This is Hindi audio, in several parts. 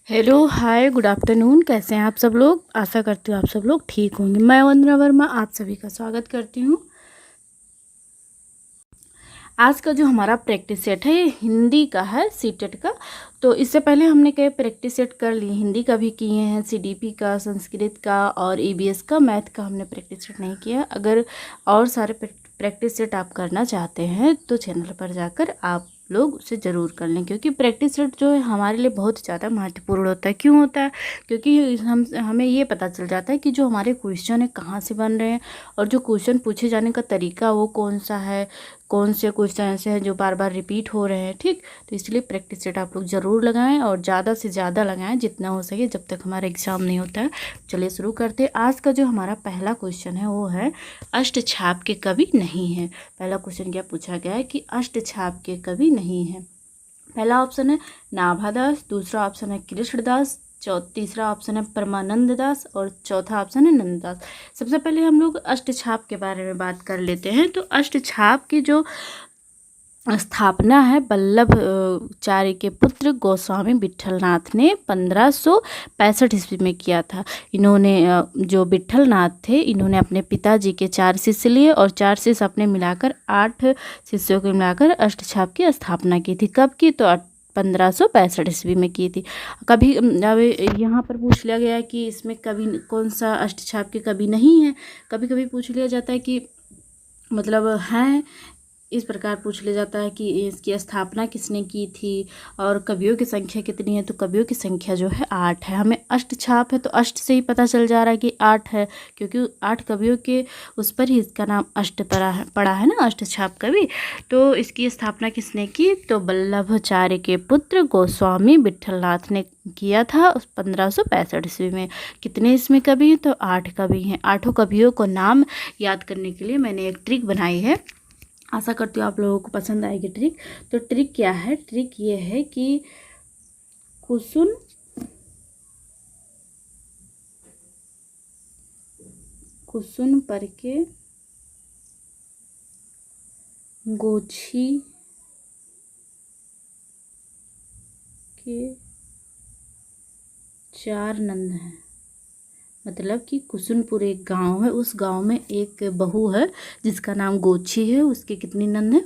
Hello hi good afternoon. कैसे हैं आप सब लोग। आशा करती हूँ आप सब लोग ठीक होंगे। मैं वंदना वर्मा आप सभी का स्वागत करती हूँ। आज का जो हमारा प्रैक्टिस सेट है ये हिंदी का है, सीटेट का। तो इससे पहले हमने कई प्रैक्टिस सेट कर लिए, हिंदी का भी किए हैं, सीडीपी का, संस्कृत का और ईबीएस का। मैथ का हमने प्रैक्टिस सेट नहीं किया। अगर और सारे प्रैक्टिस सेट आप करना चाहते हैं तो चैनल पर जाकर आप लोग उसे ज़रूर कर लें, क्योंकि प्रैक्टिस सेट जो है हमारे लिए बहुत ज़्यादा महत्वपूर्ण होता है। क्यों होता है? क्योंकि हमें ये पता चल जाता है कि जो हमारे क्वेश्चन है कहाँ से बन रहे हैं, और जो क्वेश्चन पूछे जाने का तरीका वो कौन सा है, कौन से क्वेश्चन ऐसे हैं जो बार बार रिपीट हो रहे हैं। ठीक, तो इसलिए प्रैक्टिस सेट आप लोग ज़रूर लगाएं और ज़्यादा से ज़्यादा लगाएं जितना हो सके, जब तक हमारा एग्ज़ाम नहीं होता है। चलिए शुरू करते हैं। आज का जो हमारा पहला क्वेश्चन है वो है अष्टछाप के कवि नहीं है। पहला क्वेश्चन क्या पूछा गया है कि अष्टछाप के कवि नहीं है। पहला ऑप्शन है नाभादास, दूसरा ऑप्शन है कृष्णदास, तीसरा ऑप्शन है परमानंद दास और चौथा ऑप्शन है नंददास। सबसे पहले हम लोग अष्टछाप के बारे में बात कर लेते हैं। तो अष्टछाप की जो स्थापना है वल्लभ चार्य के पुत्र गोस्वामी विट्ठलनाथ ने 1565 ईस्वी में किया था। इन्होंने जो विट्ठलनाथ थे इन्होंने अपने पिताजी के 4 शिष्य लिए और 4 शिष्य अपने मिलाकर 8 शिष्यों को मिलाकर अष्टछाप की स्थापना की थी। कब की? तो 1565 ईस्वी में की थी। कभी अब यहाँ पर पूछ लिया गया है कि इसमें कवि कौन सा अष्टछाप के कवि नहीं है। कभी कभी पूछ लिया जाता है कि मतलब हैं, इस प्रकार पूछ लिया जाता है कि इसकी स्थापना किसने की थी और कवियों की संख्या कितनी है। तो कवियों की संख्या जो है 8 है। हमें अष्टछाप है तो अष्ट से ही पता चल जा रहा है कि 8 है, क्योंकि 8 कवियों के उस पर ही इसका नाम अष्ट पड़ा है ना, अष्टछाप कवि। तो इसकी स्थापना किसने की? तो वल्लभाचार्य के पुत्र गोस्वामी विट्ठलनाथ ने किया था 1565 ईस्वी में। कितने इसमें कवि हैं? तो 8 कवि हैं। 8 कवियों को नाम याद करने के लिए मैंने एक ट्रिक बनाई है। आशा करती हूँ आप लोगों को पसंद आएगी ट्रिक। तो ट्रिक क्या है? ट्रिक ये है कि कुसुन पर के गोछी के 4 नंद हैं। मतलब कि कुसुनपुर एक गांव है, उस गांव में एक बहू है जिसका नाम गोछी है। उसके कितनी नंद है?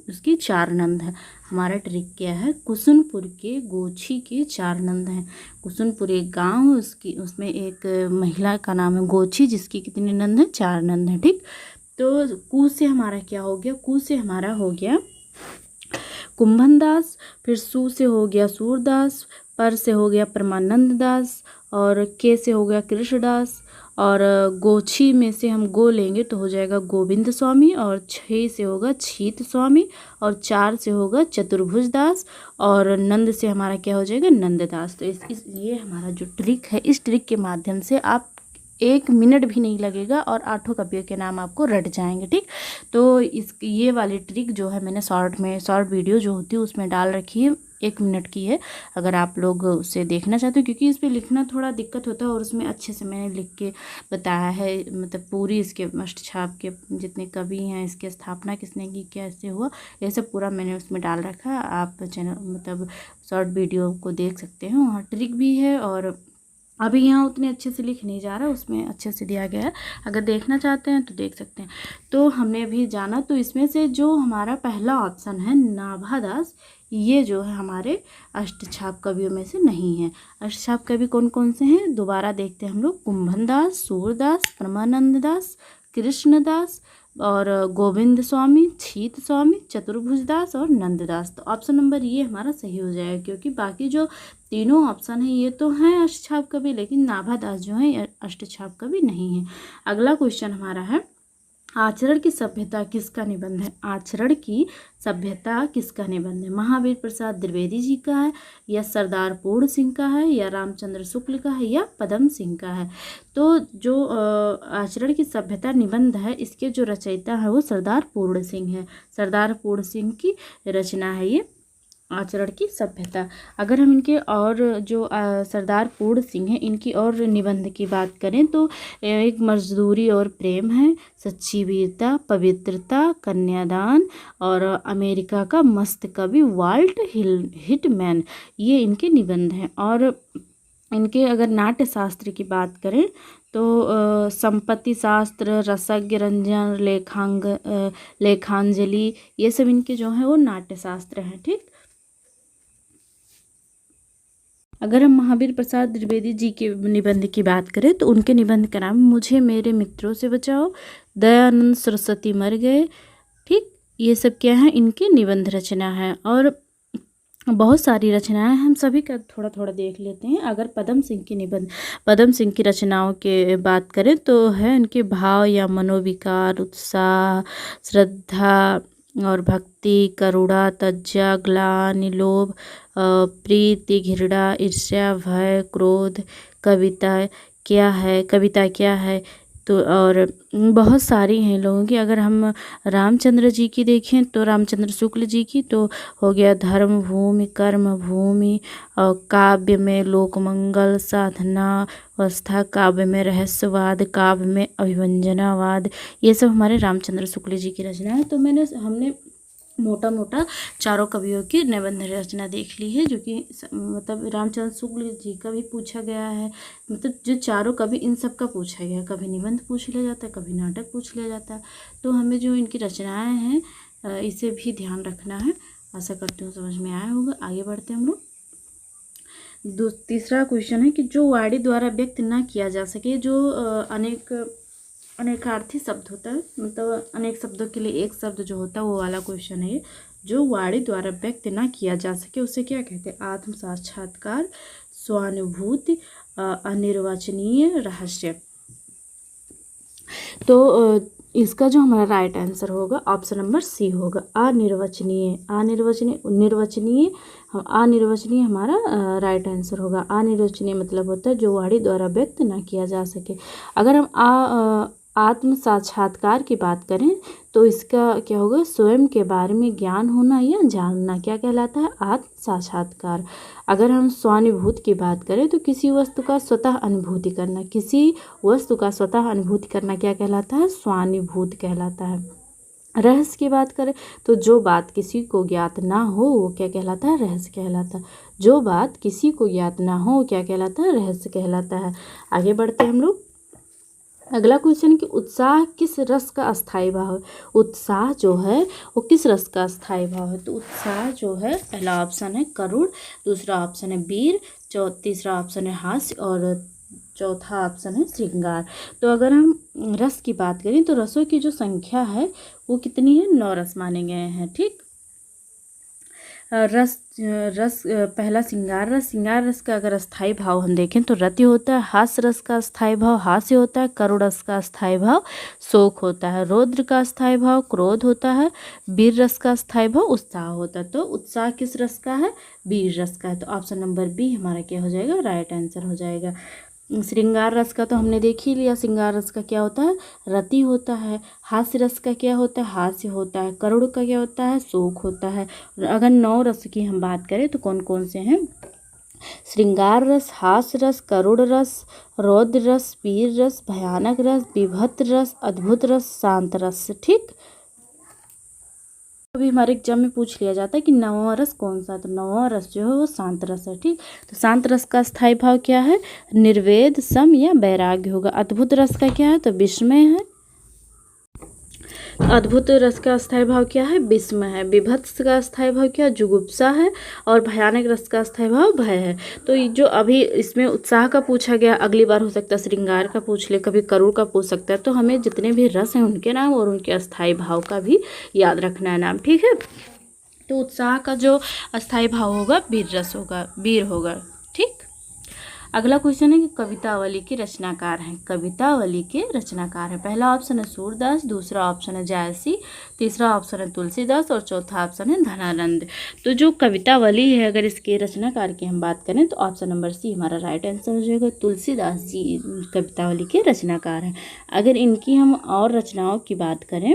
उसकी 4 नंद है। हमारा ट्रिक क्या है? कुसुनपुर के गोछी के 4 नंद हैं। कुसुनपुर एक गांव है, उसमें एक महिला का नाम है गोछी जिसकी कितनी नंद है? 4 नंद है। ठीक, तो कु से हमारा क्या हो गया? कु से हमारा हो गया कुंभन दास, फिर सु से हो गया सूरदास, पर से हो गया परमानंद दास और के से हो गया कृष्णदास, और गोछी में से हम गो लेंगे तो हो जाएगा गोविंद स्वामी, और 6 से होगा छीत स्वामी, और 4 से होगा चतुर्भुज दास, और नंद से हमारा क्या हो जाएगा? नंददास। तो ये हमारा जो ट्रिक है, इस ट्रिक के माध्यम से आप 1 मिनट भी नहीं लगेगा और 8 कवियों के नाम आपको रट जाएंगे। ठीक, तो ये वाली ट्रिक जो है मैंने शॉर्ट वीडियो जो होती है उसमें डाल रखी है, 1 मिनट की है। अगर आप लोग उसे देखना चाहते हो, क्योंकि इस पर लिखना थोड़ा दिक्कत होता है और उसमें अच्छे से मैंने लिख के बताया है, मतलब पूरी इसके अष्टछाप के जितने कवि हैं, इसकी स्थापना किसने की, कैसे हुआ, ये सब पूरा मैंने उसमें डाल रखा है। आप चैनल मतलब शॉर्ट वीडियो को देख सकते हैं, वहाँ ट्रिक भी है। और अभी यहाँ उतने अच्छे से लिख नहीं जा रहा, उसमें अच्छे से दिया गया है। अगर देखना चाहते हैं तो देख सकते हैं। तो हमने भी जाना, तो इसमें से जो हमारा पहला ऑप्शन है नाभादास, ये जो है हमारे अष्टछाप कवियों में से नहीं है। अष्टछाप कवि कौन कौन से हैं दोबारा देखते हैं हम लोग। कुंभन दास, सूरदास, परमानंद दास, कृष्णदास और गोविंद स्वामी, छीत स्वामी, चतुर्भुज दास और नंददास। तो ऑप्शन नंबर ये हमारा सही हो जाएगा, क्योंकि बाकी जो तीनों ऑप्शन है ये तो हैं अष्टछाप कवि, लेकिन नाभादास जो है अष्टछाप कवि नहीं है। अगला क्वेश्चन हमारा है आचरण की सभ्यता किसका निबंध है? आचरण की सभ्यता किसका निबंध है? महावीर प्रसाद द्विवेदी जी का है, या सरदार पूर्ण सिंह का है, या रामचंद्र शुक्ल का है, या पदम सिंह का है? तो जो आचरण की सभ्यता निबंध है, इसके जो रचयिता है वो सरदार पूर्ण सिंह है। सरदार पूर्ण सिंह की रचना है ये। आचरण की सभ्यता। अगर हम इनके और जो सरदार पूर्ण सिंह हैं इनकी और निबंध की बात करें तो एक मजदूरी और प्रेम है, सच्ची वीरता, पवित्रता, कन्यादान और अमेरिका का मस्त कवि वाल्ट हिटमैन, ये इनके निबंध हैं। और इनके अगर नाट्य शास्त्र की बात करें तो संपत्ति शास्त्र, रसज्ञ रंजन, लेखांजलि, ये सब इनके जो हैं वो नाट्य शास्त्र हैं। ठीक, अगर हम महावीर प्रसाद द्विवेदी जी के निबंध की बात करें तो उनके निबंध का नाम मुझे मेरे मित्रों से बचाओ, दयानंद सरस्वती मर गए। ठीक, ये सब क्या है, इनकी निबंध रचना है। और बहुत सारी रचनाएं, हम सभी का थोड़ा थोड़ा देख लेते हैं। अगर पदम सिंह की रचनाओं के बात करें तो है इनके भाव या मनोविकार, उत्साह, श्रद्धा और भक्ति, करुणा, तज्जा, ग्लानि, लोभ, प्रीति, घृणा, ईर्ष्या, भय, क्रोध। कविता क्या है तो और बहुत सारी हैं लोगों की। अगर हम रामचंद्र जी की देखें तो रामचंद्र शुक्ल जी की तो हो गया धर्म भूमि, कर्म भूमि, और काव्य में लोकमंगल, साधना अवस्था, काव्य में रहस्यवाद, काव्य में अभिव्यंजनावाद, ये सब हमारे रामचंद्र शुक्ल जी की रचना है। तो हमने मोटा मोटा चारों कवियों की निबंध रचना देख ली है, जो कि मतलब रामचंद्र शुक्ल जी का भी पूछा गया है। मतलब जो चारों कवि, इन सब का पूछा गया है। कभी निबंध पूछ लिया जाता है, कभी नाटक पूछ लिया जाता है। तो हमें जो इनकी रचनाएं हैं इसे भी ध्यान रखना है। आशा करती हूँ समझ में आया होगा। आगे बढ़ते हैं हम लोग। तीसरा क्वेश्चन है कि जो वाणी द्वारा व्यक्त ना किया जा सके, जो अनेकार्थी शब्द होता है, मतलब अनेक शब्दों के लिए एक शब्द जो होता है, वो वाला क्वेश्चन है ये। जो वाणी द्वारा व्यक्त ना किया जा सके उसे क्या कहते हैं? आत्म साक्षात्कार, स्वानुभूति, अनिर्वचनीय रहस्य। तो इसका जो हमारा राइट आंसर होगा ऑप्शन नंबर सी होगा, अनिर्वचनीय। अनिर्वचनीय हमारा राइट आंसर होगा। अनिर्वचनीय मतलब होता है जो वाणी द्वारा व्यक्त ना किया जा सके। अगर हम आत्म साक्षात्कार की बात करें तो इसका क्या होगा? स्वयं के बारे में ज्ञान होना या जानना, क्या कहलाता है? आत्म साक्षात्कार। अगर हम स्वानुभूति की बात करें तो किसी वस्तु का स्वतः अनुभूति करना, क्या कहलाता है? स्वानुभूति कहलाता है। रहस्य की बात करें तो जो बात किसी को ज्ञात ना हो वो क्या कहलाता है? रहस्य कहलाता है। जो बात किसी को ज्ञात ना हो क्या कहलाता है? रहस्य कहलाता है। आगे बढ़ते हैं हम लोग। अगला क्वेश्चन है कि उत्साह किस रस का अस्थायी भाव है? उत्साह जो है वो किस रस का अस्थायी भाव है? तो उत्साह जो है, पहला ऑप्शन है करुण, दूसरा ऑप्शन है वीर, तीसरा ऑप्शन है हास्य और चौथा ऑप्शन है श्रृंगार। तो अगर हम रस की बात करें तो रसों की जो संख्या है वो कितनी है? 9 रस माने गए हैं। ठीक, रस पहला श्रृंगार रस का अगर अस्थायी भाव हम देखें तो रति होता है। हास्य रस का अस्थायी भाव हास्य होता है। करुण रस का अस्थायी भाव शोक होता है। रौद्र का अस्थायी भाव क्रोध होता है। वीर रस का अस्थायी भाव उत्साह होता है। तो उत्साह किस रस का है? वीर रस का है। तो ऑप्शन नंबर बी हमारा क्या हो जाएगा? राइट आंसर हो जाएगा। श्रृंगार रस का तो हमने देख ही लिया। श्रृंगार रस का क्या होता है? रति होता है। हास्य रस का क्या होता है? हास्य होता है। करुण का क्या होता है? शोक होता है। अगर 9 रस की हम बात करें तो कौन कौन से हैं? श्रृंगार रस, हास्य रस, करुण रस, रौद्र रस, वीर रस, भयानक रस, विभत्त रस, अद्भुत रस, शांत रस। ठीक, अभी हमारे एग्जाम में पूछ लिया जाता है कि नौवां रस कौन सा है? तो नौवां रस जो है वो शांत रस है। ठीक, तो शांत रस का स्थायी भाव क्या है? निर्वेद, सम या वैराग्य होगा। अद्भुत रस का क्या है? तो विस्मय है। अद्भुत रस का अस्थायी भाव क्या है? विस्मय है। विभत्स का अस्थायी भाव क्या है? जुगुप्सा है। और भयानक रस का अस्थायी भाव भय है। तो ये जो अभी इसमें उत्साह का पूछा गया, अगली बार हो सकता है श्रृंगार का पूछ ले, कभी करुण का पूछ सकता है। तो हमें जितने भी रस हैं उनके नाम और उनके अस्थायी भाव का भी याद रखना है नाम। ठीक है, तो उत्साह का जो अस्थायी भाव होगा वीर रस होगा, वीर होगा। ठीक, अगला क्वेश्चन है कि कवितावली के रचनाकार हैं। कवितावली के रचनाकार हैं, पहला ऑप्शन है सूरदास, दूसरा ऑप्शन है जायसी, तीसरा ऑप्शन है तुलसीदास और चौथा ऑप्शन है धनानंद। तो जो कवितावली है, अगर इसके रचनाकार की हम बात करें तो ऑप्शन नंबर सी हमारा राइट आंसर हो जाएगा। तुलसीदास जी कवितावली के रचनाकार हैं। अगर इनकी हम और रचनाओं की बात करें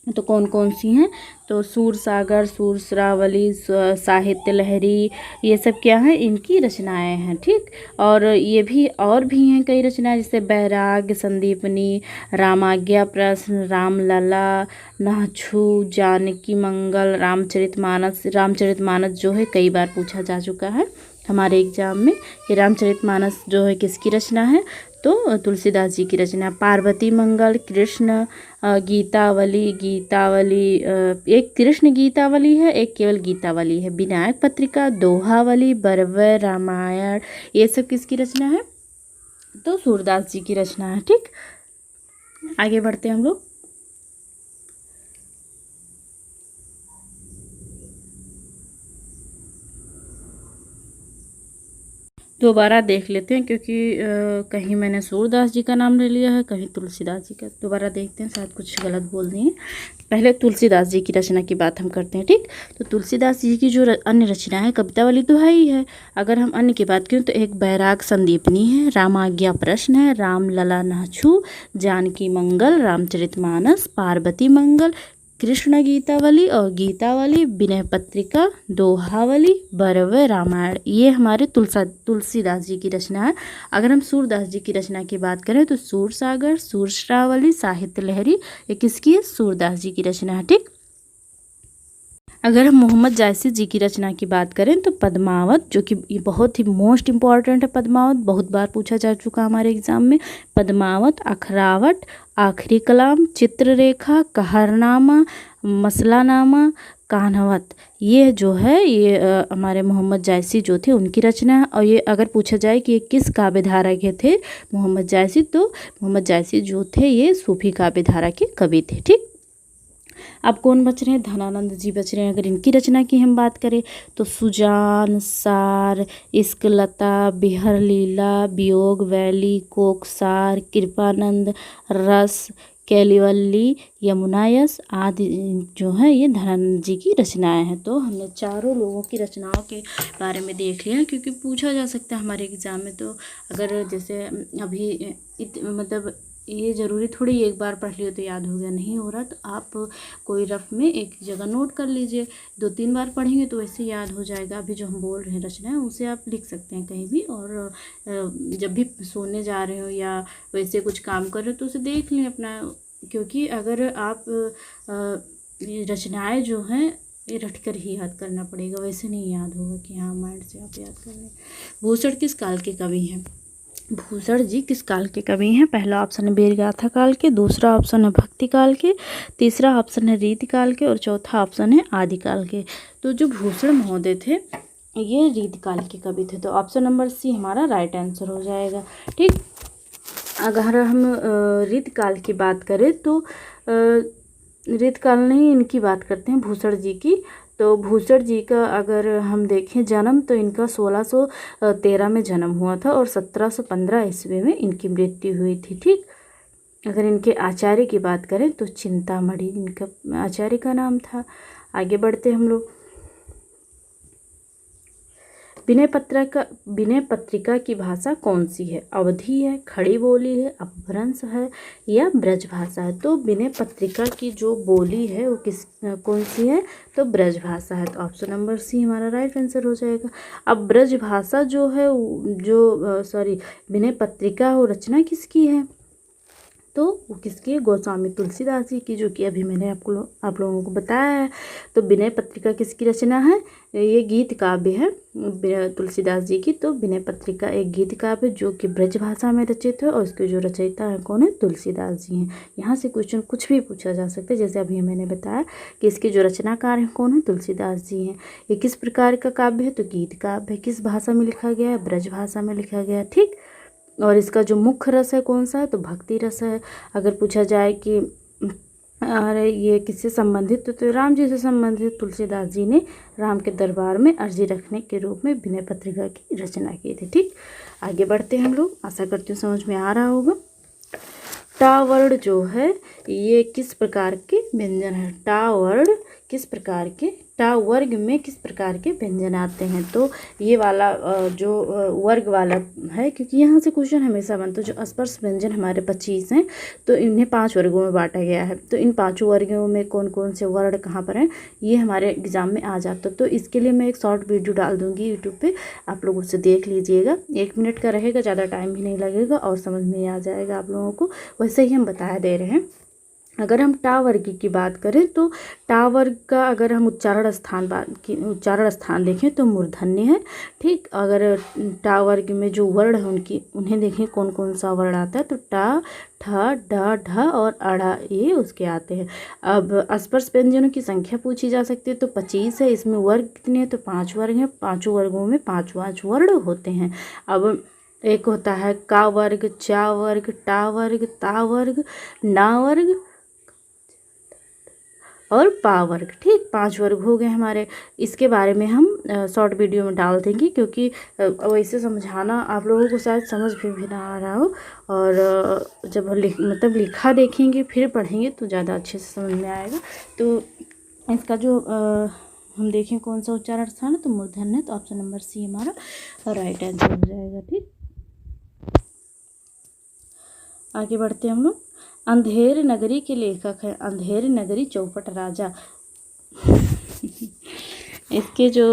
तो कौन कौन सी हैं, तो सूरसागर, सूरश्रावली, साहित्य लहरी, ये सब क्या है, इनकी रचनाएं हैं। ठीक, और ये भी और भी हैं कई रचनाएं, जैसे बैराग, संदीपनी, रामाज्ञा प्रश्न, रामलला, नाछू, जानकी मंगल, रामचरितमानस। रामचरितमानस जो है कई बार पूछा जा चुका है हमारे एग्जाम में कि रामचरितमानस जो है किसकी रचना है, तो तुलसीदास जी की रचना। पार्वती मंगल, कृष्ण गीतावली, एक कृष्ण गीतावली है, एक केवल गीतावली है। विनायक पत्रिका, दोहावली, बरवर रामायण, ये सब किसकी रचना है, तो सूरदास जी की रचना है। ठीक, आगे बढ़ते हैं हम लोग। दोबारा देख लेते हैं क्योंकि कहीं मैंने सूरदास जी का नाम ले लिया है, कहीं तुलसीदास जी का। दोबारा देखते हैं, शायद कुछ गलत बोल दिए। पहले तुलसीदास जी की रचना की बात हम करते हैं। ठीक, तो तुलसीदास जी की जो अन्य रचना है, कविता वाली तो है ही है। अगर हम अन्य की बात करें तो एक बैराग संदीपनी है, रामाज्ञा प्रश्न है, राम लला नाछू, जानकी मंगल, रामचरितमानस, पार्वती मंगल, कृष्ण गीतावली और गीतावली, विनय पत्रिका, दोहावली, बरवे रामायण, ये हमारे तुलसीदास जी की रचना है। अगर हम सूरदास जी की रचना की बात करें तो सूरसागर, सूरश्रावली, साहित्य लहरी, ये किसकी है, सूरदास जी की रचना है। ठीक, अगर हम मोहम्मद जायसी जी की रचना की बात करें तो पद्मावत, जो कि ये बहुत ही मोस्ट इम्पॉर्टेंट है। पद्मावत बहुत बार पूछा जा चुका हमारे एग्जाम में। पद्मावत, अखरावट, आखिरी कलाम, चित्ररेखा, कहरनामा, मसलानामा, कान्हवत, ये जो है ये हमारे मोहम्मद जायसी जो थे उनकी रचना है। और ये अगर पूछा जाए कि ये किस काव्य धारा के थे मोहम्मद जायसी, तो मोहम्मद जायसी जो थे ये सूफी काव्य धारा के कवि थे। ठीक, अब कौन बच रहे हैं, धनानंद जी बच रहे हैं। अगर इनकी रचना की हम बात करें तो सुजान, सार, इश्कलता, बिहर लीला, वियोग वैली, कोकसार, कृपानंद, रस, कैलिवल्ली, यमुनायस आदि जो है ये धनानंद जी की रचनाएं हैं। तो हमने चारों लोगों की रचनाओं के बारे में देख लिया क्योंकि पूछा जा सकता है हमारे एग्ज़ाम में। तो अगर जैसे अभी मतलब ये ज़रूरी थोड़ी एक बार पढ़ लियो तो याद हो गया, नहीं हो रहा तो आप कोई रफ में एक जगह नोट कर लीजिए। 2-3 बार पढ़ेंगे तो वैसे याद हो जाएगा। अभी जो हम बोल रहे हैं रचना है उसे आप लिख सकते हैं कहीं भी, और जब भी सोने जा रहे हो या वैसे कुछ काम कर रहे हो तो उसे देख लें अपना, क्योंकि अगर आप रचनाएँ जो हैं ये रट कर ही याद करना पड़ेगा, वैसे नहीं याद होगा कि हाँ माइंड से आप याद कर लें। भूषण किस काल के कवि हैं, भूषण जी किस काल के कवि हैं? पहला ऑप्शन है वीरगाथा काल के, दूसरा ऑप्शन है भक्ति काल के, तीसरा ऑप्शन है रीति काल के और चौथा ऑप्शन है आदिकाल के। तो जो भूषण महोदय थे ये रीति काल के कवि थे, तो ऑप्शन नंबर सी हमारा राइट आंसर हो जाएगा। ठीक, अगर हम रीति काल की बात करें तो रीति काल नहीं, इनकी बात करते हैं भूषण जी की। तो भूषण जी का अगर हम देखें जन्म तो इनका 1613 में जन्म हुआ था और 1715 ईस्वी में इनकी मृत्यु हुई थी। ठीक, अगर इनके आचार्य की बात करें तो चिंतामणि इनका आचार्य का नाम था। आगे बढ़ते हम लोग। विनय पत्रिका की भाषा कौन सी है? अवधी है, खड़ी बोली है, अपभ्रंश है या ब्रज भाषा है? तो विनय पत्रिका की जो बोली है वो कौन सी है? तो ब्रज भाषा है। तो ऑप्शन नंबर सी हमारा राइट आंसर हो जाएगा। अब ब्रज भाषा जो है विनय पत्रिका वो रचना किसकी है? तो वो किसकी है? गोस्वामी तुलसीदास जी की, जो कि अभी मैंने आप लोगों को बताया है। तो विनय पत्रिका किसकी रचना है? ये गीत काव्य है तुलसीदास जी की। तो विनय पत्रिका एक गीत काव्य जो कि ब्रज भाषा में रचित है और इसके जो रचयिता है कौन है? तुलसीदास जी हैं। यहाँ से क्वेश्चन कुछ भी पूछा जा सकता है, जैसे अभी मैंने बताया कि इसके जो रचनाकार हैं कौन है? तुलसीदास जी हैं। ये किस प्रकार का काव्य है? तो गीत काव्य है। किस भाषा में लिखा गया है? ब्रज भाषा में लिखा गया है। ठीक, और इसका जो मुख्य रस है कौन सा है? तो भक्ति रस है। अगर पूछा जाए कि अरे ये किससे संबंधित, तो राम जी से संबंधित। तुलसीदास जी ने राम के दरबार में अर्जी रखने के रूप में विनय पत्रिका की रचना की थी। ठीक, आगे बढ़ते हैं हम लोग। आशा करती हूँ समझ में आ रहा होगा। टा वर्ण जो है ये किस प्रकार के व्यंजन है? टा वर्ण किस प्रकार के टा वर्ग में किस प्रकार के व्यंजन आते हैं। तो ये वाला जो वर्ग वाला है, क्योंकि यहाँ से क्वेश्चन हमेशा बनता है। जो स्पर्श व्यंजन हमारे 25 हैं, तो इन्हें 5 वर्गों में बांटा गया है। तो इन 5 वर्गों में कौन कौन से वर्ण कहाँ पर हैं, ये हमारे एग्जाम में आ जाता है। तो इसके लिए मैं एक शॉर्ट वीडियो डाल दूँगी यूट्यूब पे, आप लोग उसे देख लीजिएगा। 1 मिनट का रहेगा, ज़्यादा टाइम भी नहीं लगेगा और समझ में आ जाएगा आप लोगों को। वैसे ही हम बता दे रहे हैं। अगर हम टा वर्ग की बात करें तो टा वर्ग का अगर हम उच्चारण स्थान देखें तो मूर्धन्य है। ठीक, अगर टा वर्ग में जो वर्ण है उन्हें देखें कौन कौन सा वर्ण आता है, तो टा, ठ, ड, ढ और अड़ा, ये उसके आते हैं। अब स्पर्श व्यंजनों की संख्या पूछी जा सकती है, तो 25 है। इसमें वर्ग कितने हैं, तो 5 वर्ग हैं। 5 वर्गों में 5 वर्ण होते हैं। अब एक होता है का वर्ग, चा वर्ग, टा वर्ग, ता वर्ग, ना वर्ग और पा वर्ग। ठीक, 5 वर्ग हो गए हमारे। इसके बारे में हम शॉर्ट वीडियो में डाल देंगे, क्योंकि वैसे समझाना आप लोगों को शायद समझ भी ना आ रहा हो। और जब मतलब लिखा देखेंगे फिर पढ़ेंगे तो ज़्यादा अच्छे से समझ में आएगा। तो इसका जो हम देखें कौन सा उच्चारण स्थान है, तो मूर्धन्य है। तो ऑप्शन नंबर सी हमारा राइट आंसर हो जाएगा। ठीक, आगे बढ़ते हैं हम लोग। अंधेर नगरी के लेखक हैं, अंधेर नगरी चौपट राजा। इसके जो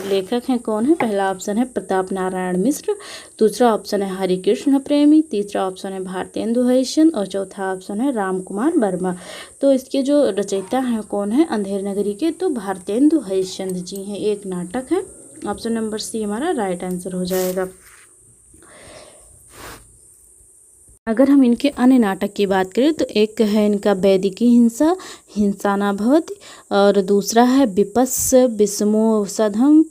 लेखक हैं कौन है, पहला ऑप्शन है प्रताप नारायण मिश्र, दूसरा ऑप्शन है हरिकृष्ण प्रेमी, तीसरा ऑप्शन है भारतेंदु हरिश्चंद्र और चौथा ऑप्शन है राम कुमार वर्मा। तो इसके जो रचयिता हैं कौन है अंधेर नगरी के, तो भारतेंदु हरिश्चंद्र जी हैं। एक नाटक है। ऑप्शन नंबर सी हमारा राइट आंसर हो जाएगा। अगर हम इनके अन्य नाटक की बात करें तो एक है इनका वैदिकी हिंसा, हिंसा न भवति, और दूसरा है विपस्स विषमोषधम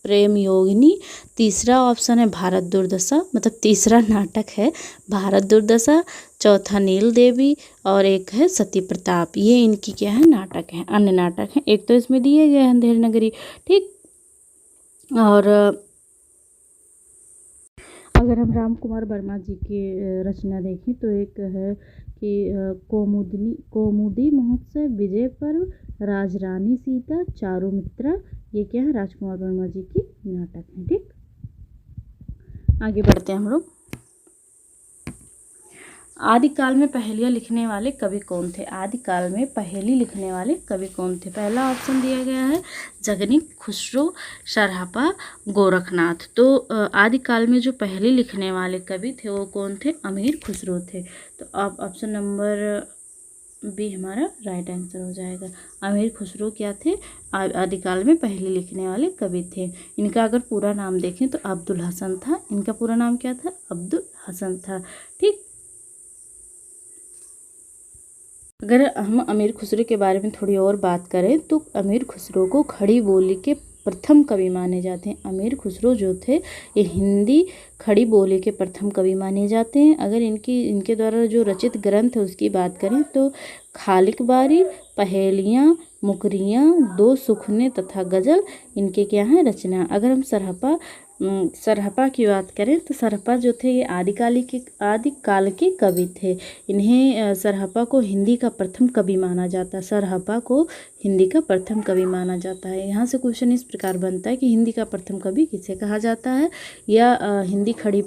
प्रेम योगिनी, तीसरा ऑप्शन है भारत दुर्दशा, मतलब तीसरा नाटक है भारत दुर्दशा, चौथा नील देवी और एक है सती प्रताप। ये इनकी क्या है, नाटक है, अन्य नाटक हैं। एक तो इसमें दिए गए हैं अंधेर नगरी। ठीक, और अगर हम राम कुमार वर्मा जी की रचना देखें तो एक है कि कौमुदी महोत्सव, विजय पर्व, राजरानी सीता, चारुमित्रा, ये क्या है राजकुमार वर्मा जी की नाटक है। ठीक, आगे बढ़ते हैं हम लोग। आदिकाल में पहेलियाँ लिखने वाले कवि कौन थे, आदिकाल में पहेली लिखने वाले कवि कौन थे। पहला ऑप्शन दिया गया है जगनिक, खुसरो, सरहपा, गोरखनाथ। तो आदिकाल में जो पहेली लिखने वाले कवि थे वो कौन थे, अमीर खुसरो थे। तो अब ऑप्शन नंबर बी हमारा राइट आंसर हो जाएगा। अमीर खुसरो क्या थे, आदिकाल में पहेली लिखने वाले कवि थे। इनका अगर पूरा नाम देखें तो अब्दुल हसन था। इनका पूरा नाम क्या था, अब्दुल हसन था। ठीक, अगर हम अमीर खुसरो के बारे में थोड़ी और बात करें तो अमीर खुसरो को खड़ी बोली के प्रथम कवि माने जाते हैं। अमीर खुसरो जो थे ये हिंदी खड़ी बोली के प्रथम कवि माने जाते हैं। अगर इनके द्वारा जो रचित ग्रंथ है उसकी बात करें तो खालिक बारी, पहेलियाँ, मुकरियाँ, दो सुखने तथा गज़ल इनके क्या हैं, रचना। अगर हम सरहपा की बात करें तो सरहपा जो थे ये आदिकाल के कवि थे। इन्हें सरहपा को हिंदी का प्रथम कवि माना जाता है। सरहपा को हिंदी का प्रथम कवि माना जाता है। यहाँ से क्वेश्चन इस प्रकार बनता है कि हिंदी का प्रथम कवि किसे कहा जाता है, या हिंदी खड़ी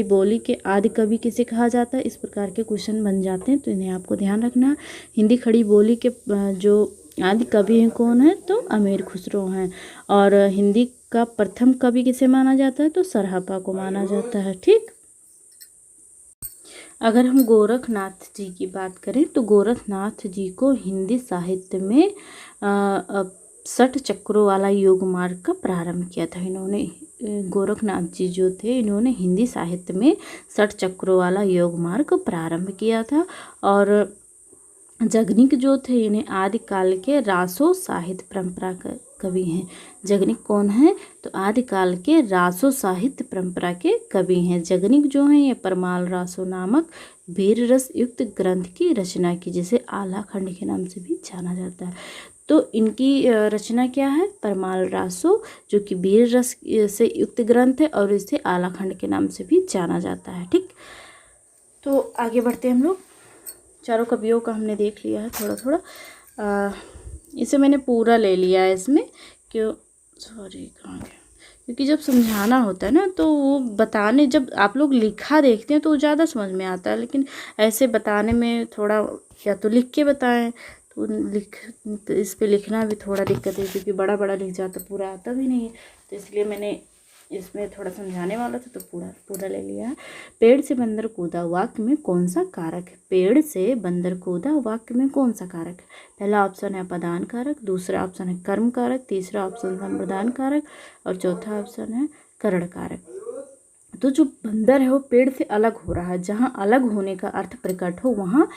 बोली के आदि कवि किसे कहा जाता है। इस प्रकार के क्वेश्चन बन जाते हैं, तो इन्हें आपको ध्यान रखना है। हिंदी खड़ी बोली के जो आदि कवि हैं कौन है, तो अमीर खुसरो हैं। और हिंदी का प्रथम कवि किसे माना जाता है, तो सरहपा को माना जाता है। ठीक, अगर हम गोरखनाथ जी की बात करें तो गोरखनाथ जी को हिंदी साहित्य में 60 चक्रों वाला योग मार्ग का प्रारंभ किया था। इन्होंने गोरखनाथ जी जो थे इन्होंने हिंदी साहित्य में 60 चक्रों वाला योग मार्ग प्रारंभ किया था। और जगनिक जो थे इन्हें आदिकाल के रासो साहित्य परंपरा का कवि हैं। जगनिक कौन है, तो आदिकाल के रासो साहित्य परंपरा के कवि हैं। जगनिक जो हैं ये परमाल रासो नामक वीर रस युक्त ग्रंथ की रचना की, जिसे आला खंड के नाम से भी जाना जाता है। तो इनकी रचना क्या है, परमाल रासो, जो कि वीर रस से युक्त ग्रंथ है और इसे आला खंड के नाम से भी जाना जाता है। ठीक, तो आगे बढ़ते हैं हम लोग। चारों कवियों का हमने देख लिया है थोड़ा थोड़ा। इसे मैंने पूरा ले लिया है इसमें, क्यों सॉरी कहाँ गया, क्योंकि जब समझाना होता है ना तो वो बताने, जब आप लोग लिखा देखते हैं तो ज़्यादा समझ में आता है, लेकिन ऐसे बताने में थोड़ा, या तो लिख के बताएं तो तो इस पे लिखना भी थोड़ा दिक्कत है, क्योंकि बड़ा बड़ा लिख जाता, पूरा आता भी नहीं है। तो इसलिए मैंने इसमें थोड़ा समझाने वाला था तो पूरा ले लिया है। पेड़ से बंदर कूदा वाक्य में कौन सा कारक है? पेड़ से बंदर कूदा वाक्य में कौन सा कारक है? पहला ऑप्शन है अपादान कारक, दूसरा ऑप्शन है कर्म कारक, तीसरा ऑप्शन संप्रदान कारक और चौथा ऑप्शन है करण कारक। तो जो बंदर है वो पेड़ से अलग हो रहा है, जहाँ अलग होने का अर्थ प्रकट हो वहाँ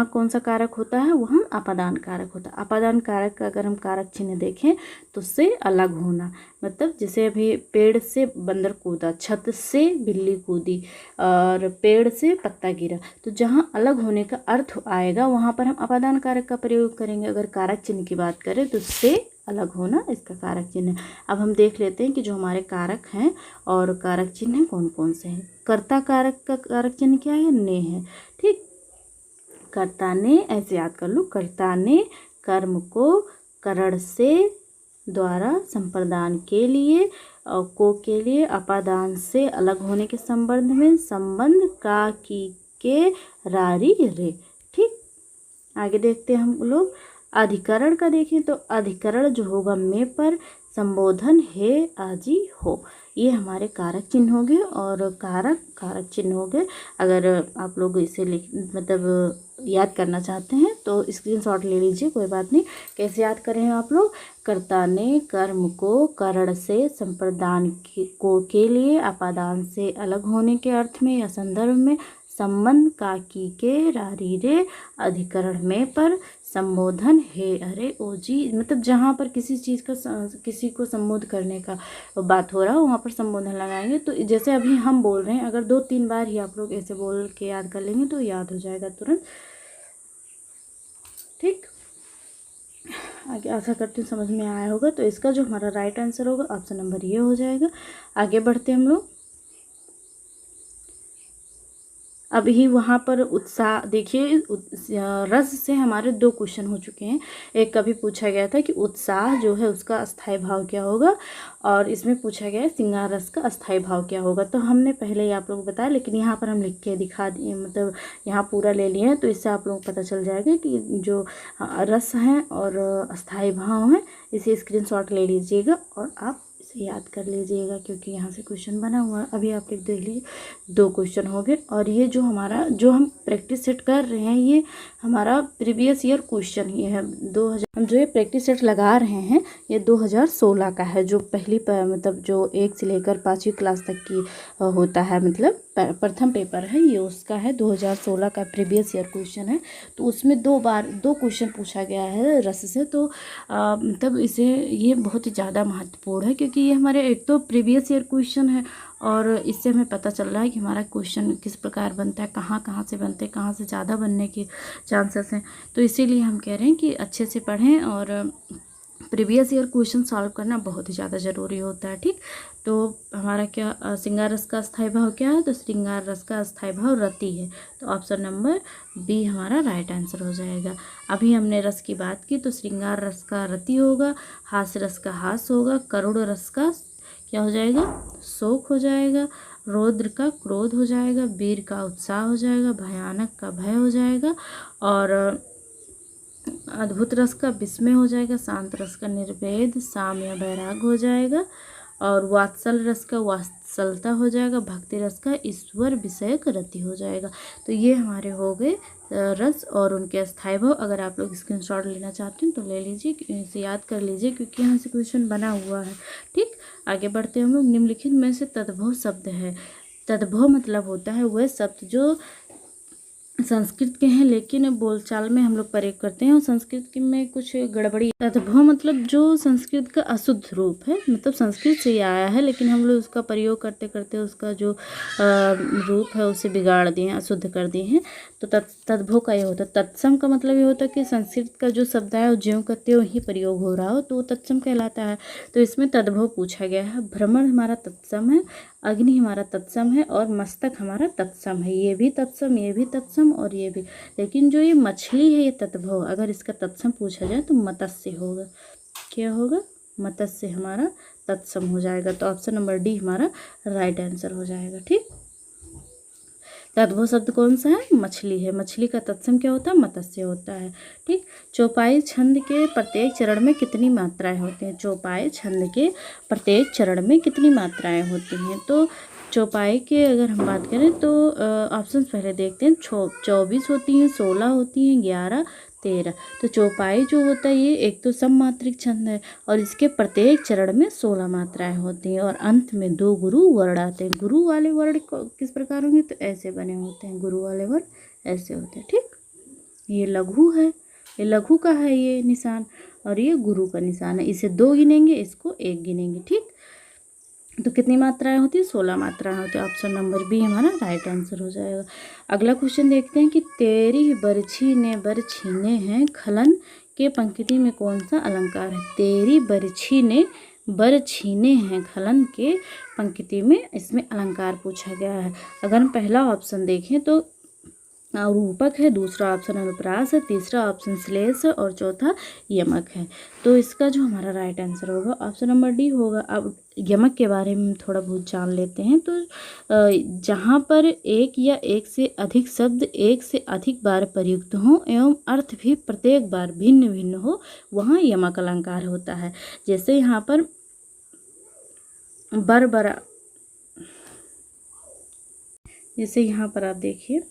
कौन सा कारक होता है? वहाँ अपादान कारक होता है। अपादान कारक का अगर हम कारक चिन्ह देखें तो उससे अलग होना, मतलब जैसे अभी पेड़ से बंदर कूदा, छत से बिल्ली कूदी और पेड़ से पत्ता गिरा, तो जहाँ अलग होने का अर्थ आएगा वहाँ पर हम अपादान कारक का प्रयोग करेंगे। अगर कारक चिन्ह की बात करें तो उससे अलग होना इसका कारक चिन्ह है। अब हम देख लेते हैं कि जो हमारे कारक हैं और कारक चिन्ह कौन कौन से हैं। कर्ता कारक का कारक चिन्ह क्या है? ने है। ठीक, कर्ता ने, ऐसे याद कर लो, कर्ता ने कर्म को करण से द्वारा संप्रदान के लिए और को के लिए अपादान से अलग होने के संबंध में संबंध का की के रारी रे। ठीक, आगे देखते हैं हम लोग। अधिकरण का देखें तो अधिकरण जो होगा में पर, संबोधन है आजी हो, ये हमारे कारक चिन्ह हो गए और कारक चिन्ह हो गए। अगर आप लोग इसे मतलब याद करना चाहते हैं तो स्क्रीनशॉट ले लीजिए, कोई बात नहीं। कैसे याद करें आप लोग? कर्ता ने कर्म को करण से संप्रदान के लिए अपादान से अलग होने के अर्थ में या संदर्भ में संबंध का की के रारी रे, अधिकरण में पर, संबोधन हे अरे ओ जी, मतलब जहाँ पर किसी चीज़ का किसी को संबोध करने का बात हो रहा हो वहाँ पर संबोधन लगाएंगे। तो जैसे अभी हम बोल रहे हैं, अगर 2-3 बार ही आप लोग ऐसे बोल के याद कर लेंगे तो याद हो जाएगा तुरंत। ठीक, आगे आशा करती हूँ समझ में आया होगा। तो इसका जो हमारा राइट आंसर होगा ऑप्शन नंबर ये हो जाएगा। आगे बढ़ते हम लोग। अभी वहाँ पर उत्साह देखिए, रस से हमारे 2 क्वेश्चन हो चुके हैं। एक कभी पूछा गया था कि उत्साह जो है उसका अस्थाई भाव क्या होगा, और इसमें पूछा गया है श्रृंगार रस का अस्थाई भाव क्या होगा। तो हमने पहले ही आप लोग बताया, लेकिन यहाँ पर हम लिख के दिखा दिए, मतलब यहाँ पूरा ले लिए हैं, तो इससे आप लोग को पता चल जाएगा कि जो रस हैं और अस्थाई भाव हैं, इसे स्क्रीनशॉट ले लीजिएगा और आप इसे याद कर लीजिएगा, क्योंकि यहाँ से क्वेश्चन बना हुआ है। अभी आप देख लीजिए 2 क्वेश्चन हो गए, और ये जो हमारा जो हम प्रैक्टिस सेट कर रहे हैं ये हमारा प्रीवियस ईयर क्वेश्चन ही है। 2000 हम जो ये प्रैक्टिस सेट लगा रहे हैं ये 2016 का है, जो पहली मतलब जो 1 से लेकर 5वीं क्लास तक की होता है, मतलब प्रथम पेपर है ये, उसका है 2016 का प्रीवियस ईयर क्वेश्चन है। तो उसमें 2 क्वेश्चन पूछा गया है रस से। तो मतलब इसे ये बहुत ही ज़्यादा महत्वपूर्ण है, क्योंकि ये हमारे एक तो प्रीवियस ईयर क्वेश्चन है और इससे हमें पता चल रहा है कि हमारा क्वेश्चन किस प्रकार बनता है, कहाँ से बनते हैं, कहाँ से ज़्यादा बनने के चांसेस हैं। तो इसीलिए हम कह रहे हैं कि अच्छे से पढ़ें और प्रीवियस ईयर क्वेश्चन सॉल्व करना बहुत ही ज़्यादा ज़रूरी होता है। ठीक, तो हमारा क्या श्रृंगार रस का अस्थाई भाव क्या है? तो श्रृंगार रस का अस्थाई भाव रति है। तो ऑप्शन नंबर बी हमारा राइट आंसर हो जाएगा। अभी हमने रस की बात की, तो श्रृंगार रस का रति होगा, हास्य रस का हास होगा, करुण रस का क्या हो जाएगा? शोक हो जाएगा, रौद्र का क्रोध हो जाएगा, वीर का उत्साह हो जाएगा, भयानक का भय हो जाएगा, और अद्भुत रस का विस्मय हो जाएगा, शांत रस का निर्वेद साम या वैराग हो जाएगा, और वात्सल रस का वात्सलता हो जाएगा, भक्ति रस का ईश्वर विषयक रति हो जाएगा। तो ये हमारे हो गए रस और उनके अस्थाई भाव। अगर आप लोग स्क्रीनशॉट लेना चाहते हैं तो ले लीजिए, इसे याद कर लीजिए, क्योंकि यहाँ से क्वेश्चन बना हुआ है। ठीक, आगे बढ़ते हैं हम लोग। निम्नलिखित में से तद्भव शब्द है। तद्भव मतलब होता है वह शब्द जो संस्कृत के हैं लेकिन बोलचाल में हम लोग प्रयोग करते हैं और संस्कृत में कुछ गड़बड़ी। तद्भव मतलब जो संस्कृत का अशुद्ध रूप है, मतलब संस्कृत से ही आया है लेकिन हम लोग उसका प्रयोग करते करते उसका जो रूप है उसे बिगाड़ दिए हैं, अशुद्ध कर दिए हैं। तो तद्भव का ये होता है। तत्सम का मतलब ये होता है कि संस्कृत का जो शब्द है वो ज्यों का त्यों ही प्रयोग हो रहा हो तो वो तत्सम कहलाता है। तो इसमें तद्भव पूछा गया है। भ्रमण हमारा तत्सम है, अग्नि हमारा तत्सम है और मस्तक हमारा तत्सम है। ये भी तत्सम, ये भी तत्सम और ये भी। लेकिन जो ये मछली है ये तद्भव, अगर इसका तत्सम पूछा जाए तो मत्स्य होगा। क्या होगा? मत्स्य हमारा तत्सम हो जाएगा। तो ऑप्शन नंबर डी हमारा राइट आंसर हो जाएगा। ठीक, तद्भव शब्द कौन सा है? मछली है। मछली का तत्सम क्या होता है? मत्स्य होता है। ठीक, चौपाई छंद के प्रत्येक चरण में कितनी मात्राएं होती हैं? चौपाई छंद के प्रत्येक चरण में कितनी मात्राएं होती हैं? तो चौपाई के अगर हम बात करें तो ऑप्शन पहले देखते हैं। 24 होती हैं, 16 होती हैं, 11, 13। तो चौपाई जो होता है ये एक तो सममात्रिक छंद है और इसके प्रत्येक चरण में 16 मात्राएं होती हैं और अंत में 2 गुरु वर्ण आते हैं। गुरु वाले वर्ण किस प्रकार होंगे? तो ऐसे बने होते हैं। गुरु वाले वर्ण ऐसे होते हैं। ठीक, ये लघु है, ये लघु का है ये निशान और ये गुरु का निशान है। इसे 2 गिनेंगे, इसको 1 गिनेंगे। ठीक, तो कितनी मात्राएं होती है? 16 मात्राएं होती है। ऑप्शन नंबर बी हमारा राइट आंसर हो जाएगा। अगला क्वेश्चन देखते हैं कि तेरी बरछी ने बर छीने हैं खलन के पंक्ति में कौन सा अलंकार है? तेरी बरछी ने बर छीने हैं खलन के पंक्ति में इसमें अलंकार पूछा गया है। अगर हम पहला ऑप्शन देखें तो रूपक है, दूसरा ऑप्शन अनुप्रास है, तीसरा ऑप्शन श्लेष है और चौथा यमक है। तो इसका जो हमारा राइट आंसर होगा ऑप्शन नंबर डी होगा। अब यमक के बारे में थोड़ा बहुत जान लेते हैं। तो जहाँ पर एक या एक से अधिक शब्द एक से अधिक बार प्रयुक्त हों एवं अर्थ भी प्रत्येक बार भिन्न भिन्न हो वहाँ यमक अलंकार होता है। जैसे यहाँ पर बरबरा, जैसे यहाँ पर आप देखिए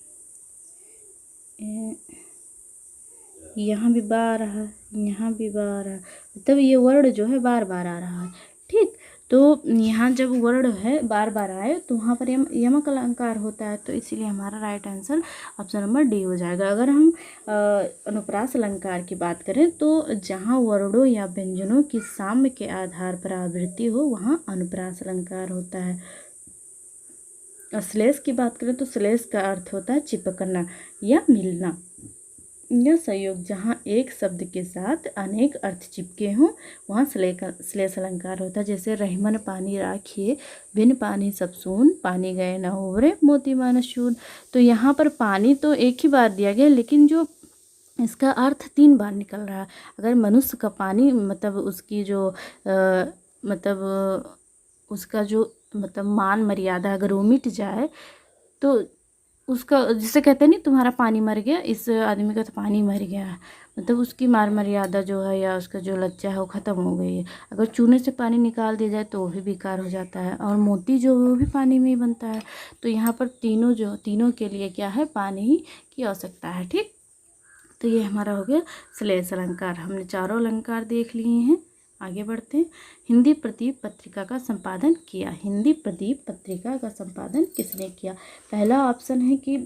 यहाँ भी बा रहा है, यहाँ भी बा रहा है, मतलब ये वर्ण जो है बार बार आ रहा है। ठीक, तो यहाँ जब वर्ण है बार बार आए तो वहाँ पर यमक अलंकार होता है। तो इसीलिए हमारा right answer option number D हो जाएगा। अगर हम अनुप्रास अलंकार की बात करें तो जहाँ वर्णों या व्यंजनों की साम्य के आधार पर आवृत्ति हो वहाँ अनुप्रास अलंकार होता है। श्लेष की बात करें तो श्लेष का अर्थ होता है चिपकना या मिलना या संयोग। जहाँ एक शब्द के साथ अनेक अर्थ चिपके हों वहाँ श्लेष अलंकार होता है। जैसे रहीमन पानी राखिए, बिन पानी सब सून, पानी गए न उभरे, मोती मानस शून। तो यहाँ पर पानी तो एक ही बार दिया गया लेकिन जो इसका अर्थ 3 बार निकल रहा है। अगर मनुष्य का पानी मतलब उसकी जो उसका जो मान मर्यादा अगर वो मिट जाए तो उसका, जिसे कहते हैं नहीं तुम्हारा पानी मर गया, इस आदमी का तो पानी मर गया है, मतलब उसकी मान मर्यादा जो है या उसका जो लज्जा है वो ख़त्म हो गई है। अगर चूने से पानी निकाल दिया जाए तो वो भी बेकार हो जाता है और मोती जो वो भी पानी में ही बनता है। तो यहाँ पर तीनों के लिए क्या है? पानी ही की आवश्यकता है। ठीक, तो ये हमारा हो गया श्लेष अलंकार। हमने चारों अलंकार देख लिए हैं। आगे बढ़ते हैं। हिंदी प्रदीप पत्रिका का संपादन किया। हिंदी प्रदीप पत्रिका का संपादन किसने किया? पहला ऑप्शन है कि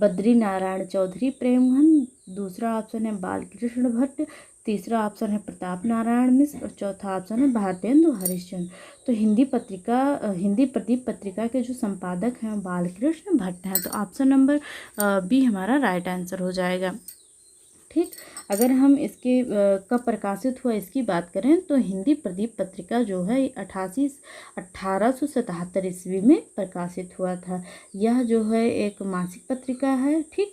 बद्री नारायण चौधरी प्रेमघन, दूसरा ऑप्शन है बालकृष्ण भट्ट, तीसरा ऑप्शन है प्रताप नारायण मिश्र और चौथा ऑप्शन है भारतेंदु हरिश्चंद्र। तो हिंदी प्रदीप पत्रिका के जो संपादक हैं बालकृष्ण भट्ट हैं। तो ऑप्शन नंबर बी हमारा राइट आंसर हो जाएगा। ठीक, अगर हम इसके कब प्रकाशित हुआ इसकी बात करें तो हिंदी प्रदीप पत्रिका जो है 1877 ईस्वी में प्रकाशित हुआ था। यह जो है एक मासिक पत्रिका है। ठीक,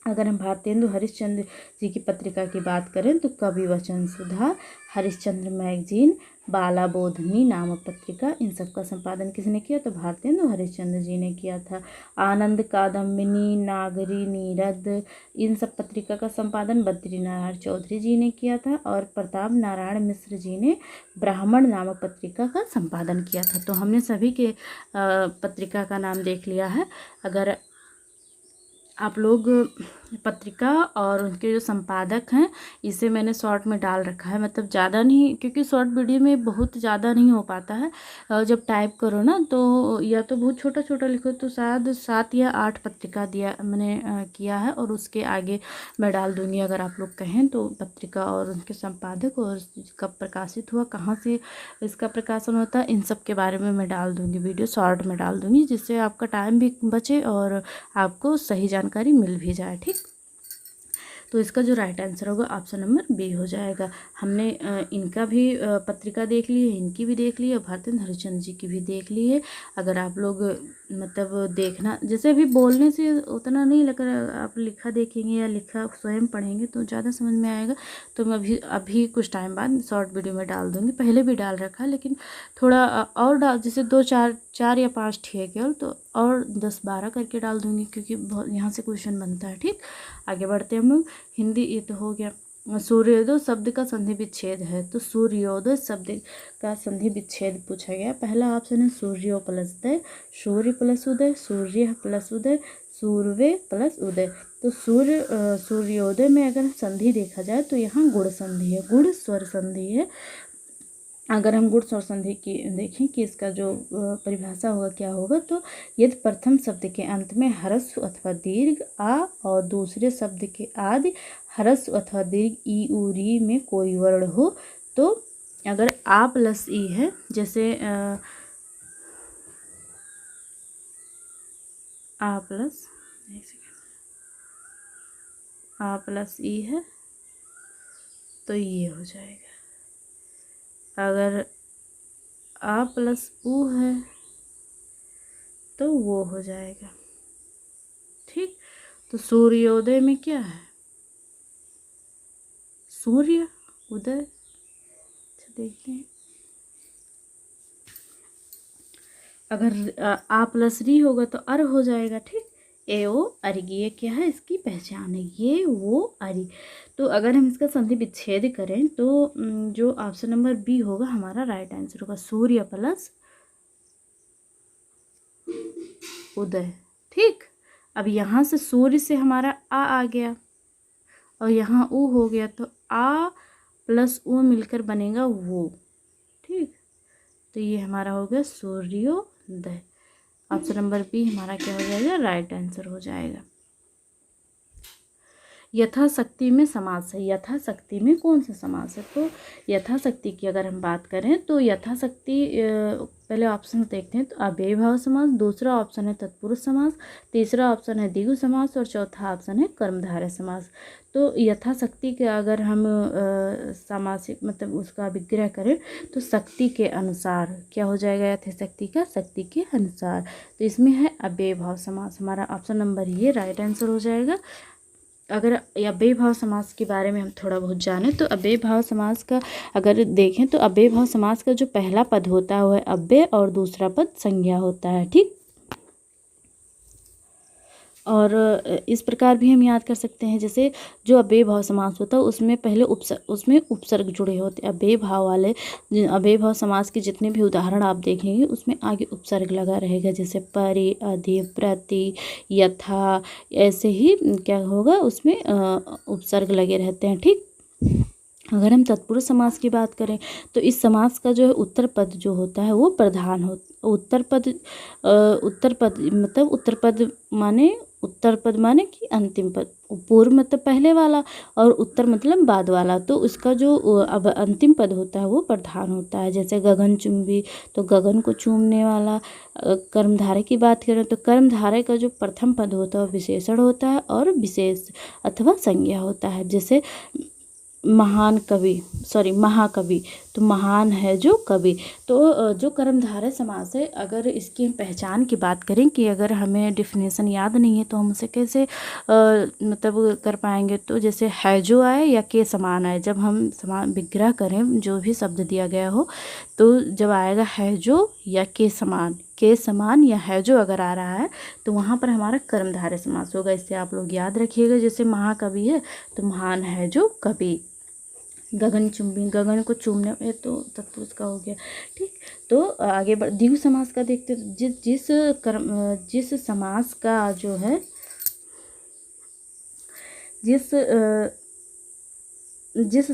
अगर हम भारतेंदु हरिश्चंद्र जी की पत्रिका की बात करें तो कवि वचन सुधा, हरिश्चंद्र मैगजीन, बाला बोधनी नामक पत्रिका, इन सब का संपादन किसने किया? तो भारतेंदु हरिश्चंद्र जी ने किया था। आनंद कादम्बिनी, नागरी, नीरद, इन सब पत्रिका का संपादन बद्री नारायण चौधरी जी ने किया था और प्रताप नारायण मिश्र जी ने ब्राह्मण नामक पत्रिका का संपादन किया था। तो हमने सभी के पत्रिका का नाम देख लिया है। अगर आप लोग पत्रिका और उनके जो संपादक हैं, इसे मैंने शॉर्ट में डाल रखा है, मतलब ज़्यादा नहीं, क्योंकि शॉर्ट वीडियो में बहुत ज़्यादा नहीं हो पाता है। जब टाइप करो ना तो या तो बहुत छोटा छोटा लिखो, तो शायद 7 या 8 पत्रिका दिया मैंने किया है, और उसके आगे मैं डाल दूँगी अगर आप लोग कहें तो पत्रिका और उनके संपादक और कब प्रकाशित हुआ, कहाँ से इसका प्रकाशन होता है, इन सब के बारे में मैं डाल दूँगी, वीडियो शॉर्ट में डाल दूँगी, जिससे आपका टाइम भी बचे और आपको सही जानकारी मिल भी जाए। ठीक, तो इसका जो राइट आंसर होगा ऑप्शन नंबर बी हो जाएगा। हमने इनका भी पत्रिका देख ली है, इनकी भी देख ली है, भारतेंद्र हरिश्चंद्र जी की भी देख ली है। अगर आप लोग मतलब देखना, जैसे अभी बोलने से उतना नहीं, लेकिन आप लिखा देखेंगे या लिखा स्वयं पढ़ेंगे तो ज़्यादा समझ में आएगा। तो मैं अभी कुछ टाइम बाद शॉर्ट वीडियो में डाल दूँगी, पहले भी डाल रखा है, लेकिन थोड़ा और डाल, जैसे 2 4 या 5 ठीक है केवल, तो और 10-12 करके डाल दूँगी, क्योंकि बहुत यहाँ से क्वेश्चन बनता है। ठीक, आगे बढ़ते हैं हम लोग। हिंदी ये तो हो गया। सूर्योदय शब्द का संधि विच्छेद है, तो सूर्योदय शब्द का संधि विच्छेद पूछा गया। पहला ऑप्शन है सूर्यो प्लस उदय, सूर्य प्लस उदय, सूर्य प्लस उदय, सूर्य प्लस उदय। तो सूर्योदय में अगर संधि देखा जाए तो यहाँ गुण संधि है, गुण स्वर संधि है। अगर हम गुण स्वर संधि की देखें कि इसका जो परिभाषा होगा क्या होगा, तो यदि प्रथम शब्द के अंत में ह्रस्व अथवा दीर्घ आ और दूसरे शब्द के आदि ह्रस्व अथवा दीर्घ ई उ री में कोई वर्ण हो, तो अगर आ प्लस ई है, जैसे आ प्लस ई है तो ये हो जाएगा। अगर आ प्लस ऊ है तो वो हो जाएगा। ठीक, तो सूर्योदय में क्या है, सूर्य उदय। अच्छा देखते हैं, अगर आ प्लस री होगा तो अर हो जाएगा। ठीक, ए ओ अरिगी, ये क्या है, इसकी पहचान है, ये वो अरि। तो अगर हम इसका संधि विच्छेद करें तो जो ऑप्शन नंबर बी होगा हमारा राइट आंसर होगा, सूर्य प्लस उदय। ठीक, अब यहाँ से सूर्य से हमारा आ गया और यहाँ ऊ हो गया, तो आ प्लस ऊ मिलकर बनेगा वो। ठीक, तो ये हमारा हो गया सूर्योदय। ऑप्शन नंबर बी हमारा क्या हो जाएगा, राइट आंसर हो जाएगा। यथाशक्ति में समास है, यथाशक्ति में कौन सा समास है, तो यथाशक्ति की अगर हम बात करें तो यथाशक्ति पहले ऑप्शन देखते हैं, तो अव्ययीभाव समास, दूसरा ऑप्शन है तत्पुरुष समास, तीसरा ऑप्शन है द्विगु समास और चौथा ऑप्शन है कर्मधारय समास। तो यथाशक्ति के अगर हम सामासिक मतलब उसका विग्रह करें तो शक्ति के अनुसार क्या हो जाएगा, यथाशक्ति का शक्ति के अनुसार। तो इसमें है अव्ययीभाव समास, हमारा ऑप्शन नंबर ये राइट आंसर हो जाएगा। अगर अव्ययीभाव समास के बारे में हम थोड़ा बहुत जानें तो अव्ययीभाव समास का अगर देखें तो अव्ययीभाव समास का जो पहला पद होता है वह अव्यय और दूसरा पद संज्ञा होता है। ठीक, और इस प्रकार भी हम याद कर सकते हैं, जैसे जो अव्ययीभाव समास होता है उसमें पहले उसमें उपसर्ग जुड़े होते हैं। अव्ययीभाव वाले अव्ययीभाव समास के जितने भी उदाहरण आप देखेंगे उसमें आगे उपसर्ग लगा रहेगा, जैसे परि, अधि, प्रति, यथा, ऐसे ही क्या होगा उसमें उपसर्ग लगे रहते हैं। ठीक, अगर हम तत्पुरुष समास की बात करें तो इस समास का जो है उत्तर पद जो होता है वो प्रधान हो, उत्तर पद मतलब उत्तर पद माने कि अंतिम पद, पूर्व मतलब पहले वाला और उत्तर मतलब बाद वाला, तो उसका जो अब अंतिम पद होता है वो प्रधान होता है। जैसे गगन चुंबी, तो गगन को चूमने वाला। कर्मधारय की बात करें तो कर्मधारय का जो प्रथम पद होता है वो विशेषण होता है और विशेष अथवा संज्ञा होता है। जैसे महाकवि, तो महान है जो कवि। तो जो कर्मधारय समास है, अगर इसकी पहचान की बात करें कि अगर हमें डिफिनेशन याद नहीं है तो हम उसे कैसे मतलब कर पाएंगे, तो जैसे है जो आए या के समान आए, जब हम समान विग्रह करें जो भी शब्द दिया गया हो, तो जब आएगा है जो या के समान या है जो अगर आ रहा है तो वहाँ पर हमारा कर्मधारय समास होगा। इससे आप लोग याद रखिएगा, जैसे महाकवि है तो महान है जो कवि। गगन चुंबी, गगन को चूमने में, तो तत्पुरुष का हो गया। ठीक, तो आगे बढ़ द्विगु समास का देखते, जिस समास का जो है जिस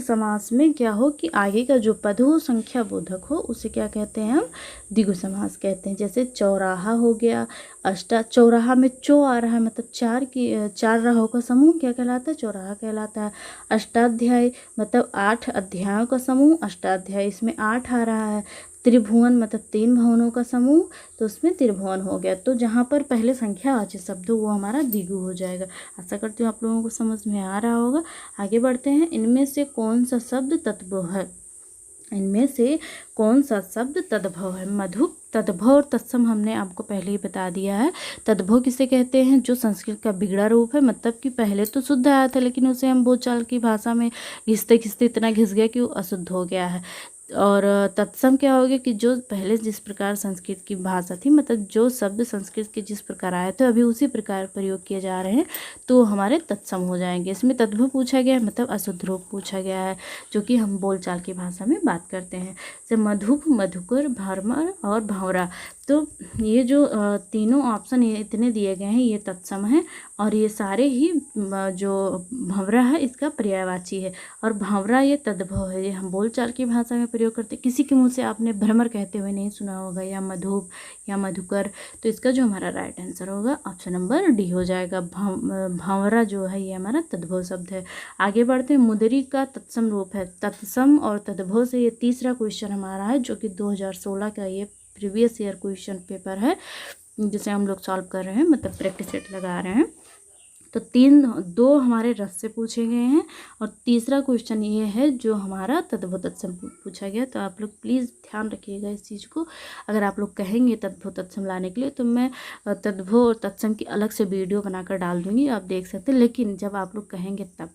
समास में क्या हो कि आगे का जो पद हो संख्या बोधक हो, उसे क्या कहते हैं हम? द्विगु समास कहते हैं। जैसे चौराहा हो गया, चौराहा में चौ आ रहा है, मतलब चार राहों का समूह क्या कहलाता है? चौराहा कहलाता है। अष्टाध्यायी मतलब 8 अध्यायों का समूह अष्टाध्यायी, इसमें 8 आ रहा है। त्रिभुवन मतलब 3 भवनों का समूह, तो उसमें त्रिभुवन हो गया। तो जहाँ पर पहले संख्यावाचक शब्द हो वो हमारा द्विगु हो जाएगा। आशा करती हूँ आप लोगों को समझ में आ रहा होगा। आगे बढ़ते हैं। इनमें से कौन सा शब्द तद्भव है? इनमें से कौन सा शब्द तद्भव है? मधुप, तद्भव और तत्सम हमने आपको पहले ही बता दिया है। तद्भव किसे कहते हैं? जो संस्कृत का बिगड़ा रूप है, मतलब कि पहले तो शुद्ध आया था लेकिन उसे हम बोलचाल की भाषा में घिसते घिसते इतना घिस गया कि वो अशुद्ध हो गया है। और तत्सम क्या हो गया कि जो पहले जिस प्रकार संस्कृत की भाषा थी, मतलब जो शब्द संस्कृत के जिस प्रकार आए थे अभी उसी प्रकार प्रयोग किए जा रहे हैं, तो हमारे तत्सम हो जाएंगे। इसमें तद्भव पूछा गया है, मतलब अशुद्ध रूप पूछा गया है, जो कि हम बोलचाल की भाषा में बात करते हैं। जैसे मधुप, मधुकर, भरमर और भंवरा, तो ये जो तीनों ऑप्शन ये इतने दिए गए हैं ये तत्सम है, और ये सारे ही जो भंवरा है इसका पर्यायवाची है, और भंवरा ये तद्भव है। ये हम बोलचाल की भाषा में प्रयोग करते। किसी के मुंह से आपने भ्रमर कहते हुए नहीं सुना होगा, या मधुप या मधुकर। तो इसका जो हमारा राइट आंसर होगा ऑप्शन नंबर डी हो जाएगा। भंवरा जो है ये हमारा तद्भव शब्द है। आगे बढ़ते हैं। मुदरी का तत्सम रूप है। तत्सम और तद्भव से ये तीसरा क्वेश्चन हमारा है, जो कि 2016 का ये प्रीवियस ईयर क्वेश्चन पेपर है, जिसे हम लोग सॉल्व कर रहे हैं, मतलब प्रैक्टिस सेट लगा रहे हैं। तो 2 हमारे रस से पूछे गए हैं, और तीसरा क्वेश्चन ये है जो हमारा तद्भव तत्सम पूछा गया। तो आप लोग प्लीज़ ध्यान रखिएगा इस चीज़ को। अगर आप लोग कहेंगे तद्भव तत्सम लाने के लिए तो मैं तद्भव और तत्सम की अलग से वीडियो बनाकर डाल दूँगी, आप देख सकते हैं। लेकिन जब आप लोग कहेंगे तब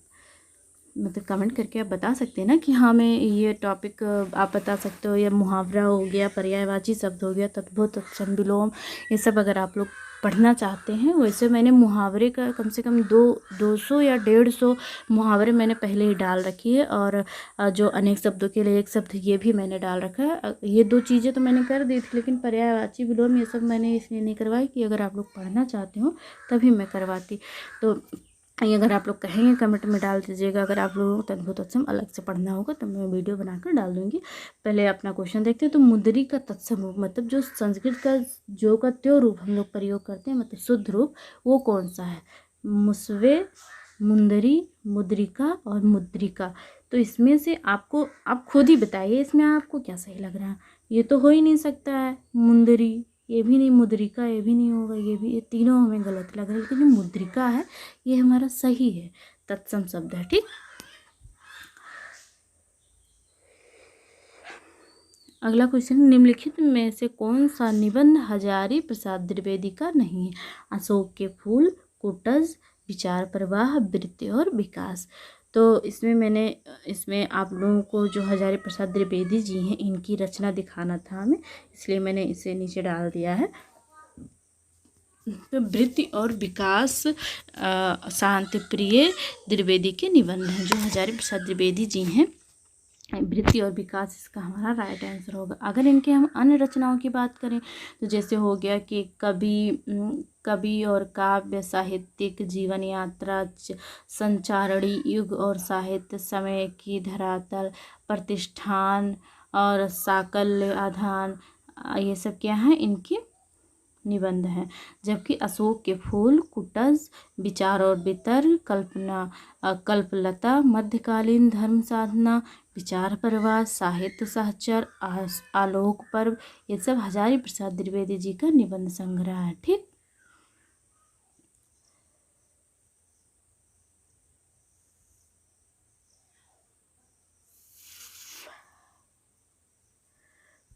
मतलब कमेंट करके आप बता सकते हैं ना कि हाँ मैं ये टॉपिक आप बता सकते हो, या मुहावरा हो गया, पर्यायवाची शब्द हो गया, तद्भव तत्सम विलोम, ये सब अगर आप लोग पढ़ना चाहते हैं। वैसे मैंने मुहावरे का कम से कम 200 या 150 मुहावरे मैंने पहले ही डाल रखी है, और जो अनेक शब्दों के लिए एक शब्द ये भी मैंने डाल रखा है। ये 2 चीज़ें तो मैंने कर दी थी, लेकिन पर्यायवाची विलोम ये सब मैंने इसलिए नहीं करवाई कि अगर आप लोग पढ़ना चाहते हो तभी मैं करवाती। तो ये अगर आप लोग कहेंगे कमेंट में डाल दीजिएगा। अगर आप लोगों को तद्भव तत्सम अलग से पढ़ना होगा तो मैं वीडियो बनाकर डाल दूँगी। पहले अपना क्वेश्चन देखते हैं। तो मुद्री का तत्सम रूप, मतलब जो संस्कृत का जो का त्यो रूप हम लोग प्रयोग करते हैं, मतलब शुद्ध रूप, वो कौन सा है? मुस्वे, मुंदरी, मुद्रिका और मुद्रिका। तो इसमें से आपको आप खुद ही बताइए, इसमें आपको क्या सही लग रहा है? ये तो हो ही नहीं सकता है। मुंदरी ये भी नहीं, मुद्रिका ये भी नहीं होगा, ये तीनों हमें गलत लग रहा है, लेकिन जो मुद्रिका है ये हमारा सही है, तत्सम शब्द है। ठीक, अगला क्वेश्चन। निम्नलिखित में से कौन सा निबंध हजारी प्रसाद द्विवेदी का नहीं है? अशोक के फूल, कुटज, विचार प्रवाह, वृत्ति और विकास। तो इसमें आप लोगों को जो हजारी प्रसाद द्विवेदी जी हैं इनकी रचना दिखाना था हमें, इसलिए मैंने इसे नीचे डाल दिया है। तो वृत्ति और विकास शांति प्रिय द्विवेदी के निबंध हैं, जो हजारी प्रसाद द्विवेदी जी हैं। वृत्ति और विकास इसका हमारा राइट आंसर होगा। अगर इनके हम अन्य रचनाओं की बात करें तो जैसे हो गया कि कवि और काव्य, साहित्यिक, जीवन यात्रा, संचारणी, युग और साहित्य, समय की धरातल, प्रतिष्ठान और साकल्य आधान, ये सब क्या है इनके निबंध हैं। जबकि अशोक के फूल, कुटज, विचार और वितर, कल्पलता, मध्यकालीन धर्म साधना, विचार प्रवाह, साहित्य सहचर, आलोक पर्व, ये सब हजारी प्रसाद द्विवेदी जी का निबंध संग्रह है। ठीक,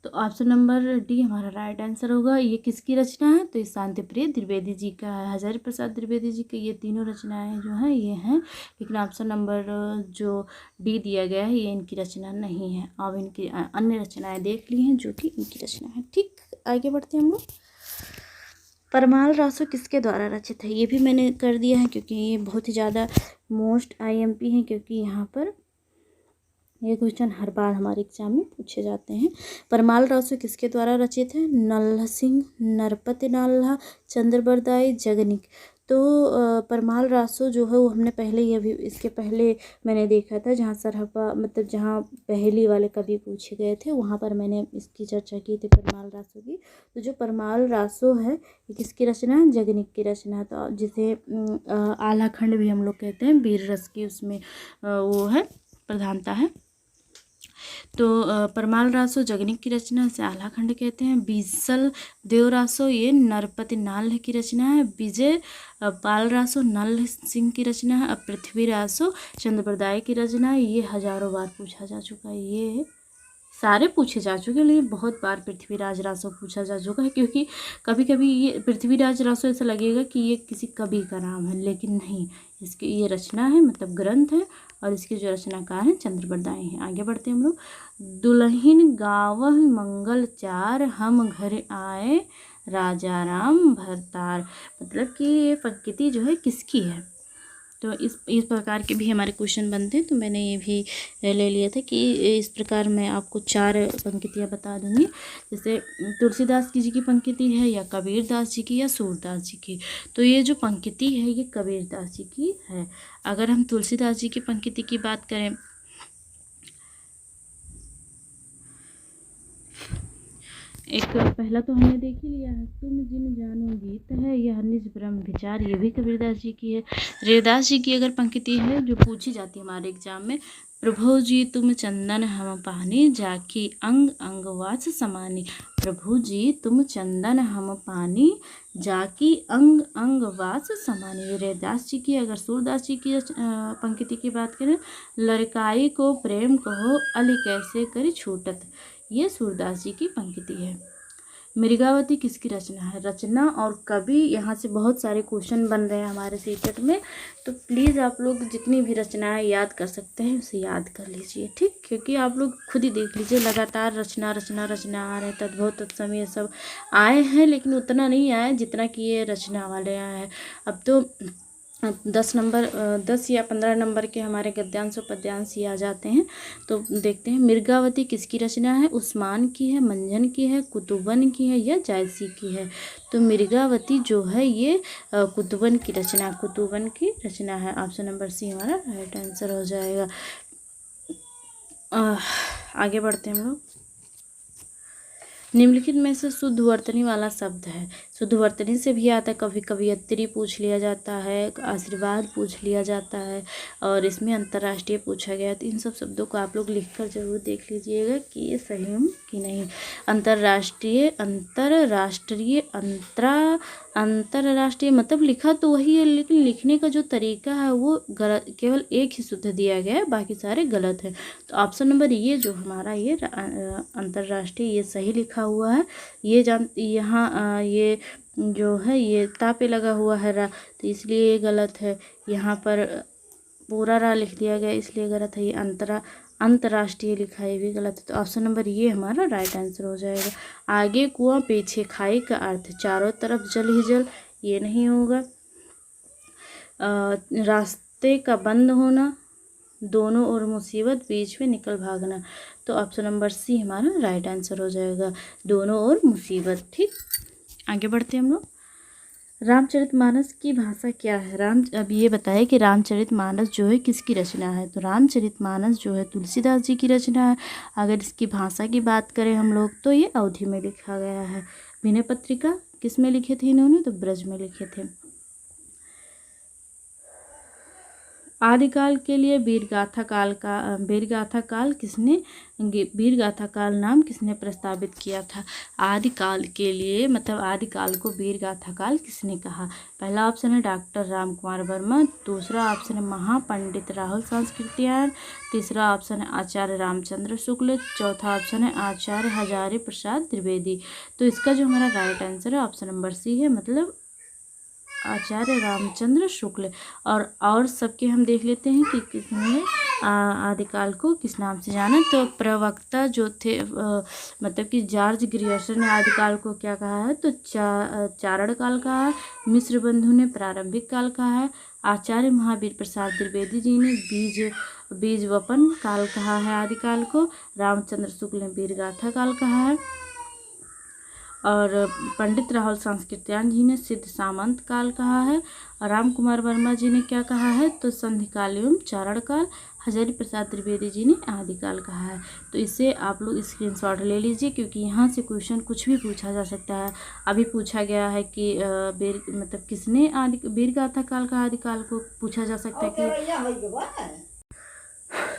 तो ऑप्शन नंबर डी हमारा राइट आंसर होगा। ये किसकी रचना है? तो ये शांति प्रिय द्विवेदी जी का है। हजारी प्रसाद द्विवेदी जी के ये तीनों रचनाएं जो हैं ये हैं, लेकिन ऑप्शन नंबर जो डी दिया गया है ये इनकी रचना नहीं है। अब इनकी अन्य रचनाएं देख ली हैं जो कि इनकी रचना है। ठीक, आगे बढ़ते हैं हम लोग। परमाल रासो किसके द्वारा रचित है? ये भी मैंने कर दिया है क्योंकि ये बहुत ही ज़्यादा मोस्ट IMP है, क्योंकि यहाँ पर ये क्वेश्चन हर बार हमारे एग्जाम में पूछे जाते हैं। परमाल रासो किसके द्वारा रचित है? नल्ला सिंह, नरपति नाल्हा, चंद्रबरदाई, जगनिक। तो परमाल रासो जो है वो हमने पहले ही अभी इसके पहले मैंने देखा था, जहाँ सरहपा मतलब जहाँ पहेली वाले कवि पूछे गए थे वहाँ पर मैंने इसकी चर्चा की थी परमाल रासो की। तो जो परमाल रासो है ये किसकी रचना है? जगनिक की रचना है। तो जिसे आल्हा खंड भी हम लोग कहते हैं, वीर रस की उसमें वो है, प्रधानता है। तो परमाल रासो जगनिक की रचना से आल्हा खंड कहते हैं। बीसल देव रासो ये नरपति नाल्ह की रचना है। विजय पाल रासो नल सिंह की रचना है। अब पृथ्वी रासो चंद्रप्रदाय की रचना है। ये हजारों बार पूछा जा चुका है, ये सारे पूछे जा चुके हैं, लेकिन बहुत बार पृथ्वीराज रासो पूछा जा चुका है, क्योंकि कभी कभी ये पृथ्वीराज रासो ऐसा लगेगा कि ये किसी कवि का नाम है, लेकिन नहीं, इसकी ये रचना है, मतलब ग्रंथ है, और इसके जो रचनाकार हैं चंद्रप्रदाय हैं। आगे बढ़ते हैं हम लोग। दुल्हिन गावह मंगल चार, हम घर आए राजा राम भरतार। मतलब कि ये पंक्ति जो है किसकी है? तो इस प्रकार के भी हमारे क्वेश्चन बनते हैं, तो मैंने ये भी ले लिया था कि इस प्रकार मैं आपको 4 पंक्तियाँ बता दूँगी। जैसे तुलसीदास जी की पंक्ति है, या कबीरदास जी की, या सूरदास जी की। तो ये जो पंक्ति है ये कबीरदास जी की है। अगर हम तुलसीदास जी की पंक्ति की बात करें, एक पहला तो हमने देख ही लिया है, तुम जिन जानो गीत है यह निज ब्रह्म विचार, ये भी कबीरदास जी की है। रविदास जी की अगर पंक्ति है जो पूछी जाती है हमारे एग्जाम में, प्रभु जी तुम चंदन हम पानी, जाकी अंग अंग वास समानी। प्रभु जी तुम चंदन हम पानी, जाकी अंग अंग वास समानी। रविदास जी की। अगर सूरदास जी की पंक्ति की बात करें, लड़काई को प्रेम कहो अली कैसे करी छूटत, ये सूरदास जी की पंक्ति है। मृगावती किसकी रचना है? रचना और कवि, यहाँ से बहुत सारे क्वेश्चन बन रहे हैं हमारे सीटेट में, तो प्लीज़ आप लोग जितनी भी रचनाएं याद कर सकते हैं उसे याद कर लीजिए, ठीक? क्योंकि आप लोग खुद ही देख लीजिए, लगातार रचना रचना रचना आ रहे हैं, तद्भव तत्सम ये सब आए हैं, लेकिन उतना नहीं आया जितना कि ये रचना वाले आए हैं। अब तो 10 या 15 नंबर के हमारे गद्यांश और पद्यांश ही आ जाते हैं। तो देखते हैं, मृगावती किसकी रचना है? उस्मान की है, मंझन की है, कुतुबन की है, या जायसी की है? तो मृगावती जो है ये कुतुबन की रचना है। ऑप्शन नंबर सी हमारा राइट आंसर हो जाएगा। आगे बढ़ते हैं हम लोग। निम्नलिखित में से शुद्ध वर्तनी वाला शब्द है। शुद्ध वर्तनी से भी आता है, कभी कवियत्री पूछ लिया जाता है, आशीर्वाद पूछ लिया जाता है, और इसमें अंतर्राष्ट्रीय पूछा गया। तो इन सब शब्दों को आप लोग लिखकर जरूर देख लीजिएगा कि ये सही है कि नहीं। अंतर्राष्ट्रीय, अंतर्राष्ट्रीय मतलब लिखा तो वही है, लेकिन लिखने का जो तरीका है वो गलत, केवल एक ही शुद्ध दिया गया है, बाकी सारे गलत हैं। तो ऑप्शन नंबर ये जो हमारा ये अंतर्राष्ट्रीय, ये सही लिखा हुआ है। ये यहाँ ये जो है ये ता पे लगा हुआ है रा, तो इसलिए ये गलत है। यहाँ पर पूरा रा लिख दिया गया इसलिए गलत है। ये अंतर्राष्ट्रीय लिखा है, ये भी गलत है। तो ऑप्शन नंबर ये हमारा राइट आंसर हो जाएगा। आगे कुआं पीछे खाई का अर्थ चारों तरफ जल ही जल, ये नहीं होगा। रास्ते का बंद होना, दोनों ओर मुसीबत बीच में निकल भागना। तो ऑप्शन नंबर सी हमारा राइट आंसर हो जाएगा, दोनों ओर मुसीबत, ठीक। आगे बढ़ते हैं हम लोग। रामचरितमानस की भाषा क्या है? अब ये बताए कि रामचरितमानस जो है किसकी रचना है? तो रामचरितमानस जो है तुलसीदास जी की रचना है। अगर इसकी भाषा की बात करें हम लोग तो ये अवधी में लिखा गया है। विनय पत्रिका किस में लिखे थे इन्होंने? तो ब्रज में लिखे थे। आदिकाल के लिए वीरगाथा काल नाम किसने प्रस्तावित किया था? आदिकाल के लिए मतलब आदिकाल को वीरगाथा काल किसने कहा? पहला ऑप्शन है डॉक्टर रामकुमार वर्मा, दूसरा ऑप्शन है महापंडित राहुल सांस्कृत्यायन, तीसरा ऑप्शन है आचार्य रामचंद्र शुक्ल, चौथा ऑप्शन है आचार्य हजारी प्रसाद द्विवेदी। तो इसका जो हमारा राइट आंसर है ऑप्शन नंबर सी है, मतलब आचार्य रामचंद्र शुक्ल। और सबके हम देख लेते हैं कि किसने आदिकाल को किस नाम से जाना। तो प्रवक्ता जो थे मतलब कि जॉर्ज ग्रियर्सन ने आदिकाल को क्या कहा है? तो चारण काल कहा है। मिश्र बंधु ने प्रारंभिक काल कहा है। आचार्य महावीर प्रसाद द्विवेदी जी ने बीजवपन काल कहा है आदिकाल को। रामचंद्र शुक्ल ने वीरगाथा काल कहा है। और पंडित राहुल सांस्कृत्यायन जी ने सिद्ध सामंत काल कहा है। राम कुमार वर्मा जी ने क्या कहा है, तो संधिकाल एवं चारण काल। हजारी प्रसाद त्रिवेदी जी ने आदिकाल कहा है। तो इससे आप लोग स्क्रीनशॉट ले लीजिए, क्योंकि यहाँ से क्वेश्चन कुछ भी पूछा जा सकता है। अभी पूछा गया है कि किसने वीर गाथा काल का आदिकाल को पूछा जा सकता है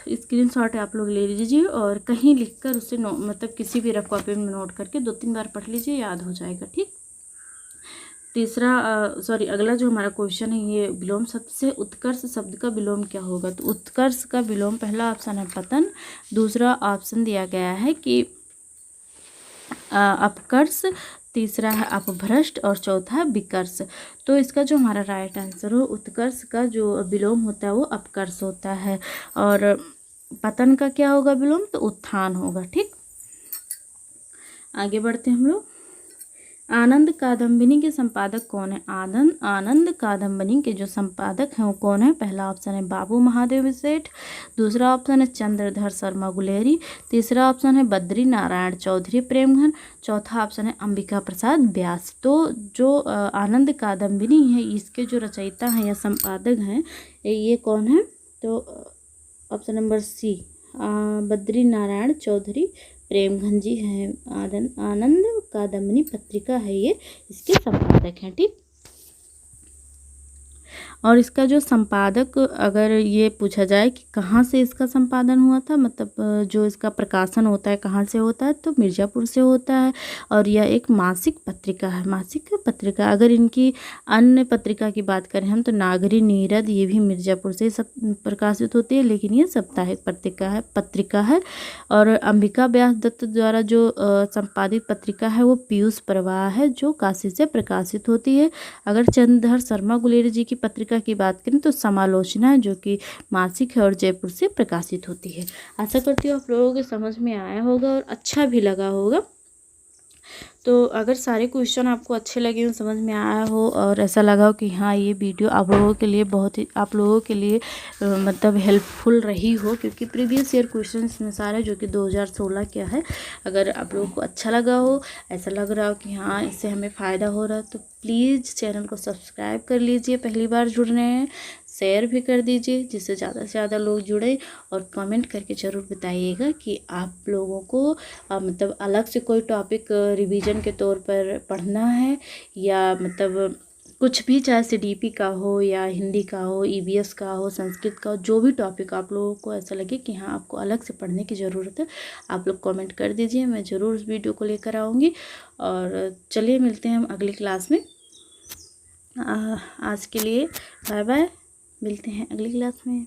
कि स्क्रीनशॉट आप लोग ले लीजिए और कहीं लिखकर उसे किसी भी रफ कॉपी में नोट करके 2-3 बार पढ़ लीजिए, याद हो जाएगा। ठीक। अगला जो हमारा क्वेश्चन है, ये विलोम शब्द से उत्कर्ष शब्द का विलोम क्या होगा। तो उत्कर्ष का विलोम, पहला ऑप्शन है पतन, दूसरा ऑप्शन दिया गया है कि अपकर्ष, तीसरा है अपभ्रष्ट और चौथा है विकर्ष। तो इसका जो हमारा राइट आंसर हो, उत्कर्ष का जो विलोम होता है वो अपकर्ष होता है, और पतन का क्या होगा विलोम, तो उत्थान होगा। ठीक। आगे बढ़ते हैं हम लोग। आनंद कादम्बिनी के संपादक कौन है। आनंद कादम्बिनी के जो संपादक हैं वो कौन है। पहला ऑप्शन है बाबू महादेव सेठ, दूसरा ऑप्शन है चंद्रधर शर्मा गुलेरी, तीसरा ऑप्शन है बद्री नारायण चौधरी प्रेमघन, चौथा ऑप्शन है अंबिका प्रसाद व्यास। तो जो आनंद कादम्बिनी है, इसके जो रचयिता हैं या संपादक हैं, ये कौन है, तो option number C, Badri Narayan Chaudhary Premghan ji हैं। आनंद कादम्बिनी पत्रिका है ये, इसके संपादक हैं। ठीक। और इसका जो संपादक, अगर ये पूछा जाए कि कहाँ से इसका संपादन हुआ था, जो इसका प्रकाशन होता है कहाँ से होता है, तो मिर्ज़ापुर से होता है। और यह एक मासिक पत्रिका है, मासिक पत्रिका। अगर इनकी अन्य पत्रिका की बात करें हम, तो नागरी नीरद, ये भी मिर्ज़ापुर से प्रकाशित होती है, लेकिन ये साप्ताहिक पत्रिका है। और अंबिका व्यास दत्त द्वारा जो संपादित पत्रिका है वो पीयूष प्रवाह है, जो काशी से प्रकाशित होती है। अगर चंद्रधर शर्मा गुलेरी जी की पत्रिका की बात करें तो समालोचना है, जो कि मासिक है और जयपुर से प्रकाशित होती है। आशा करती हूँ आप लोगों के समझ में आया होगा और अच्छा भी लगा होगा। तो अगर सारे क्वेश्चन आपको अच्छे लगे हो, समझ में आया हो और ऐसा लगा हो कि हाँ ये वीडियो आप लोगों के लिए हेल्पफुल रही हो, क्योंकि प्रीवियस ईयर क्वेश्चन इसमें सारे जो कि 2016 क्या है, अगर आप लोगों को अच्छा लगा हो, ऐसा लग रहा हो कि हाँ इससे हमें फ़ायदा हो रहा है, तो प्लीज़ चैनल को सब्सक्राइब कर लीजिए। पहली बार जुड़ रहे हैं, शेयर भी कर दीजिए, जिससे ज़्यादा से ज़्यादा लोग जुड़े। और कमेंट करके ज़रूर बताइएगा कि आप लोगों को अलग से कोई टॉपिक रिवीजन के तौर पर पढ़ना है, या कुछ भी, चाहे सीडीपी का हो या हिंदी का हो, ईवीएस का हो, संस्कृत का हो, जो भी टॉपिक आप लोगों को ऐसा लगे कि हाँ आपको अलग से पढ़ने की ज़रूरत है, आप लोग कमेंट कर दीजिए, मैं ज़रूर उस वीडियो को लेकर आऊँगी। और चलिए मिलते हैं हम अगली क्लास में। आज के लिए बाय बाय, मिलते हैं अगली क्लास में।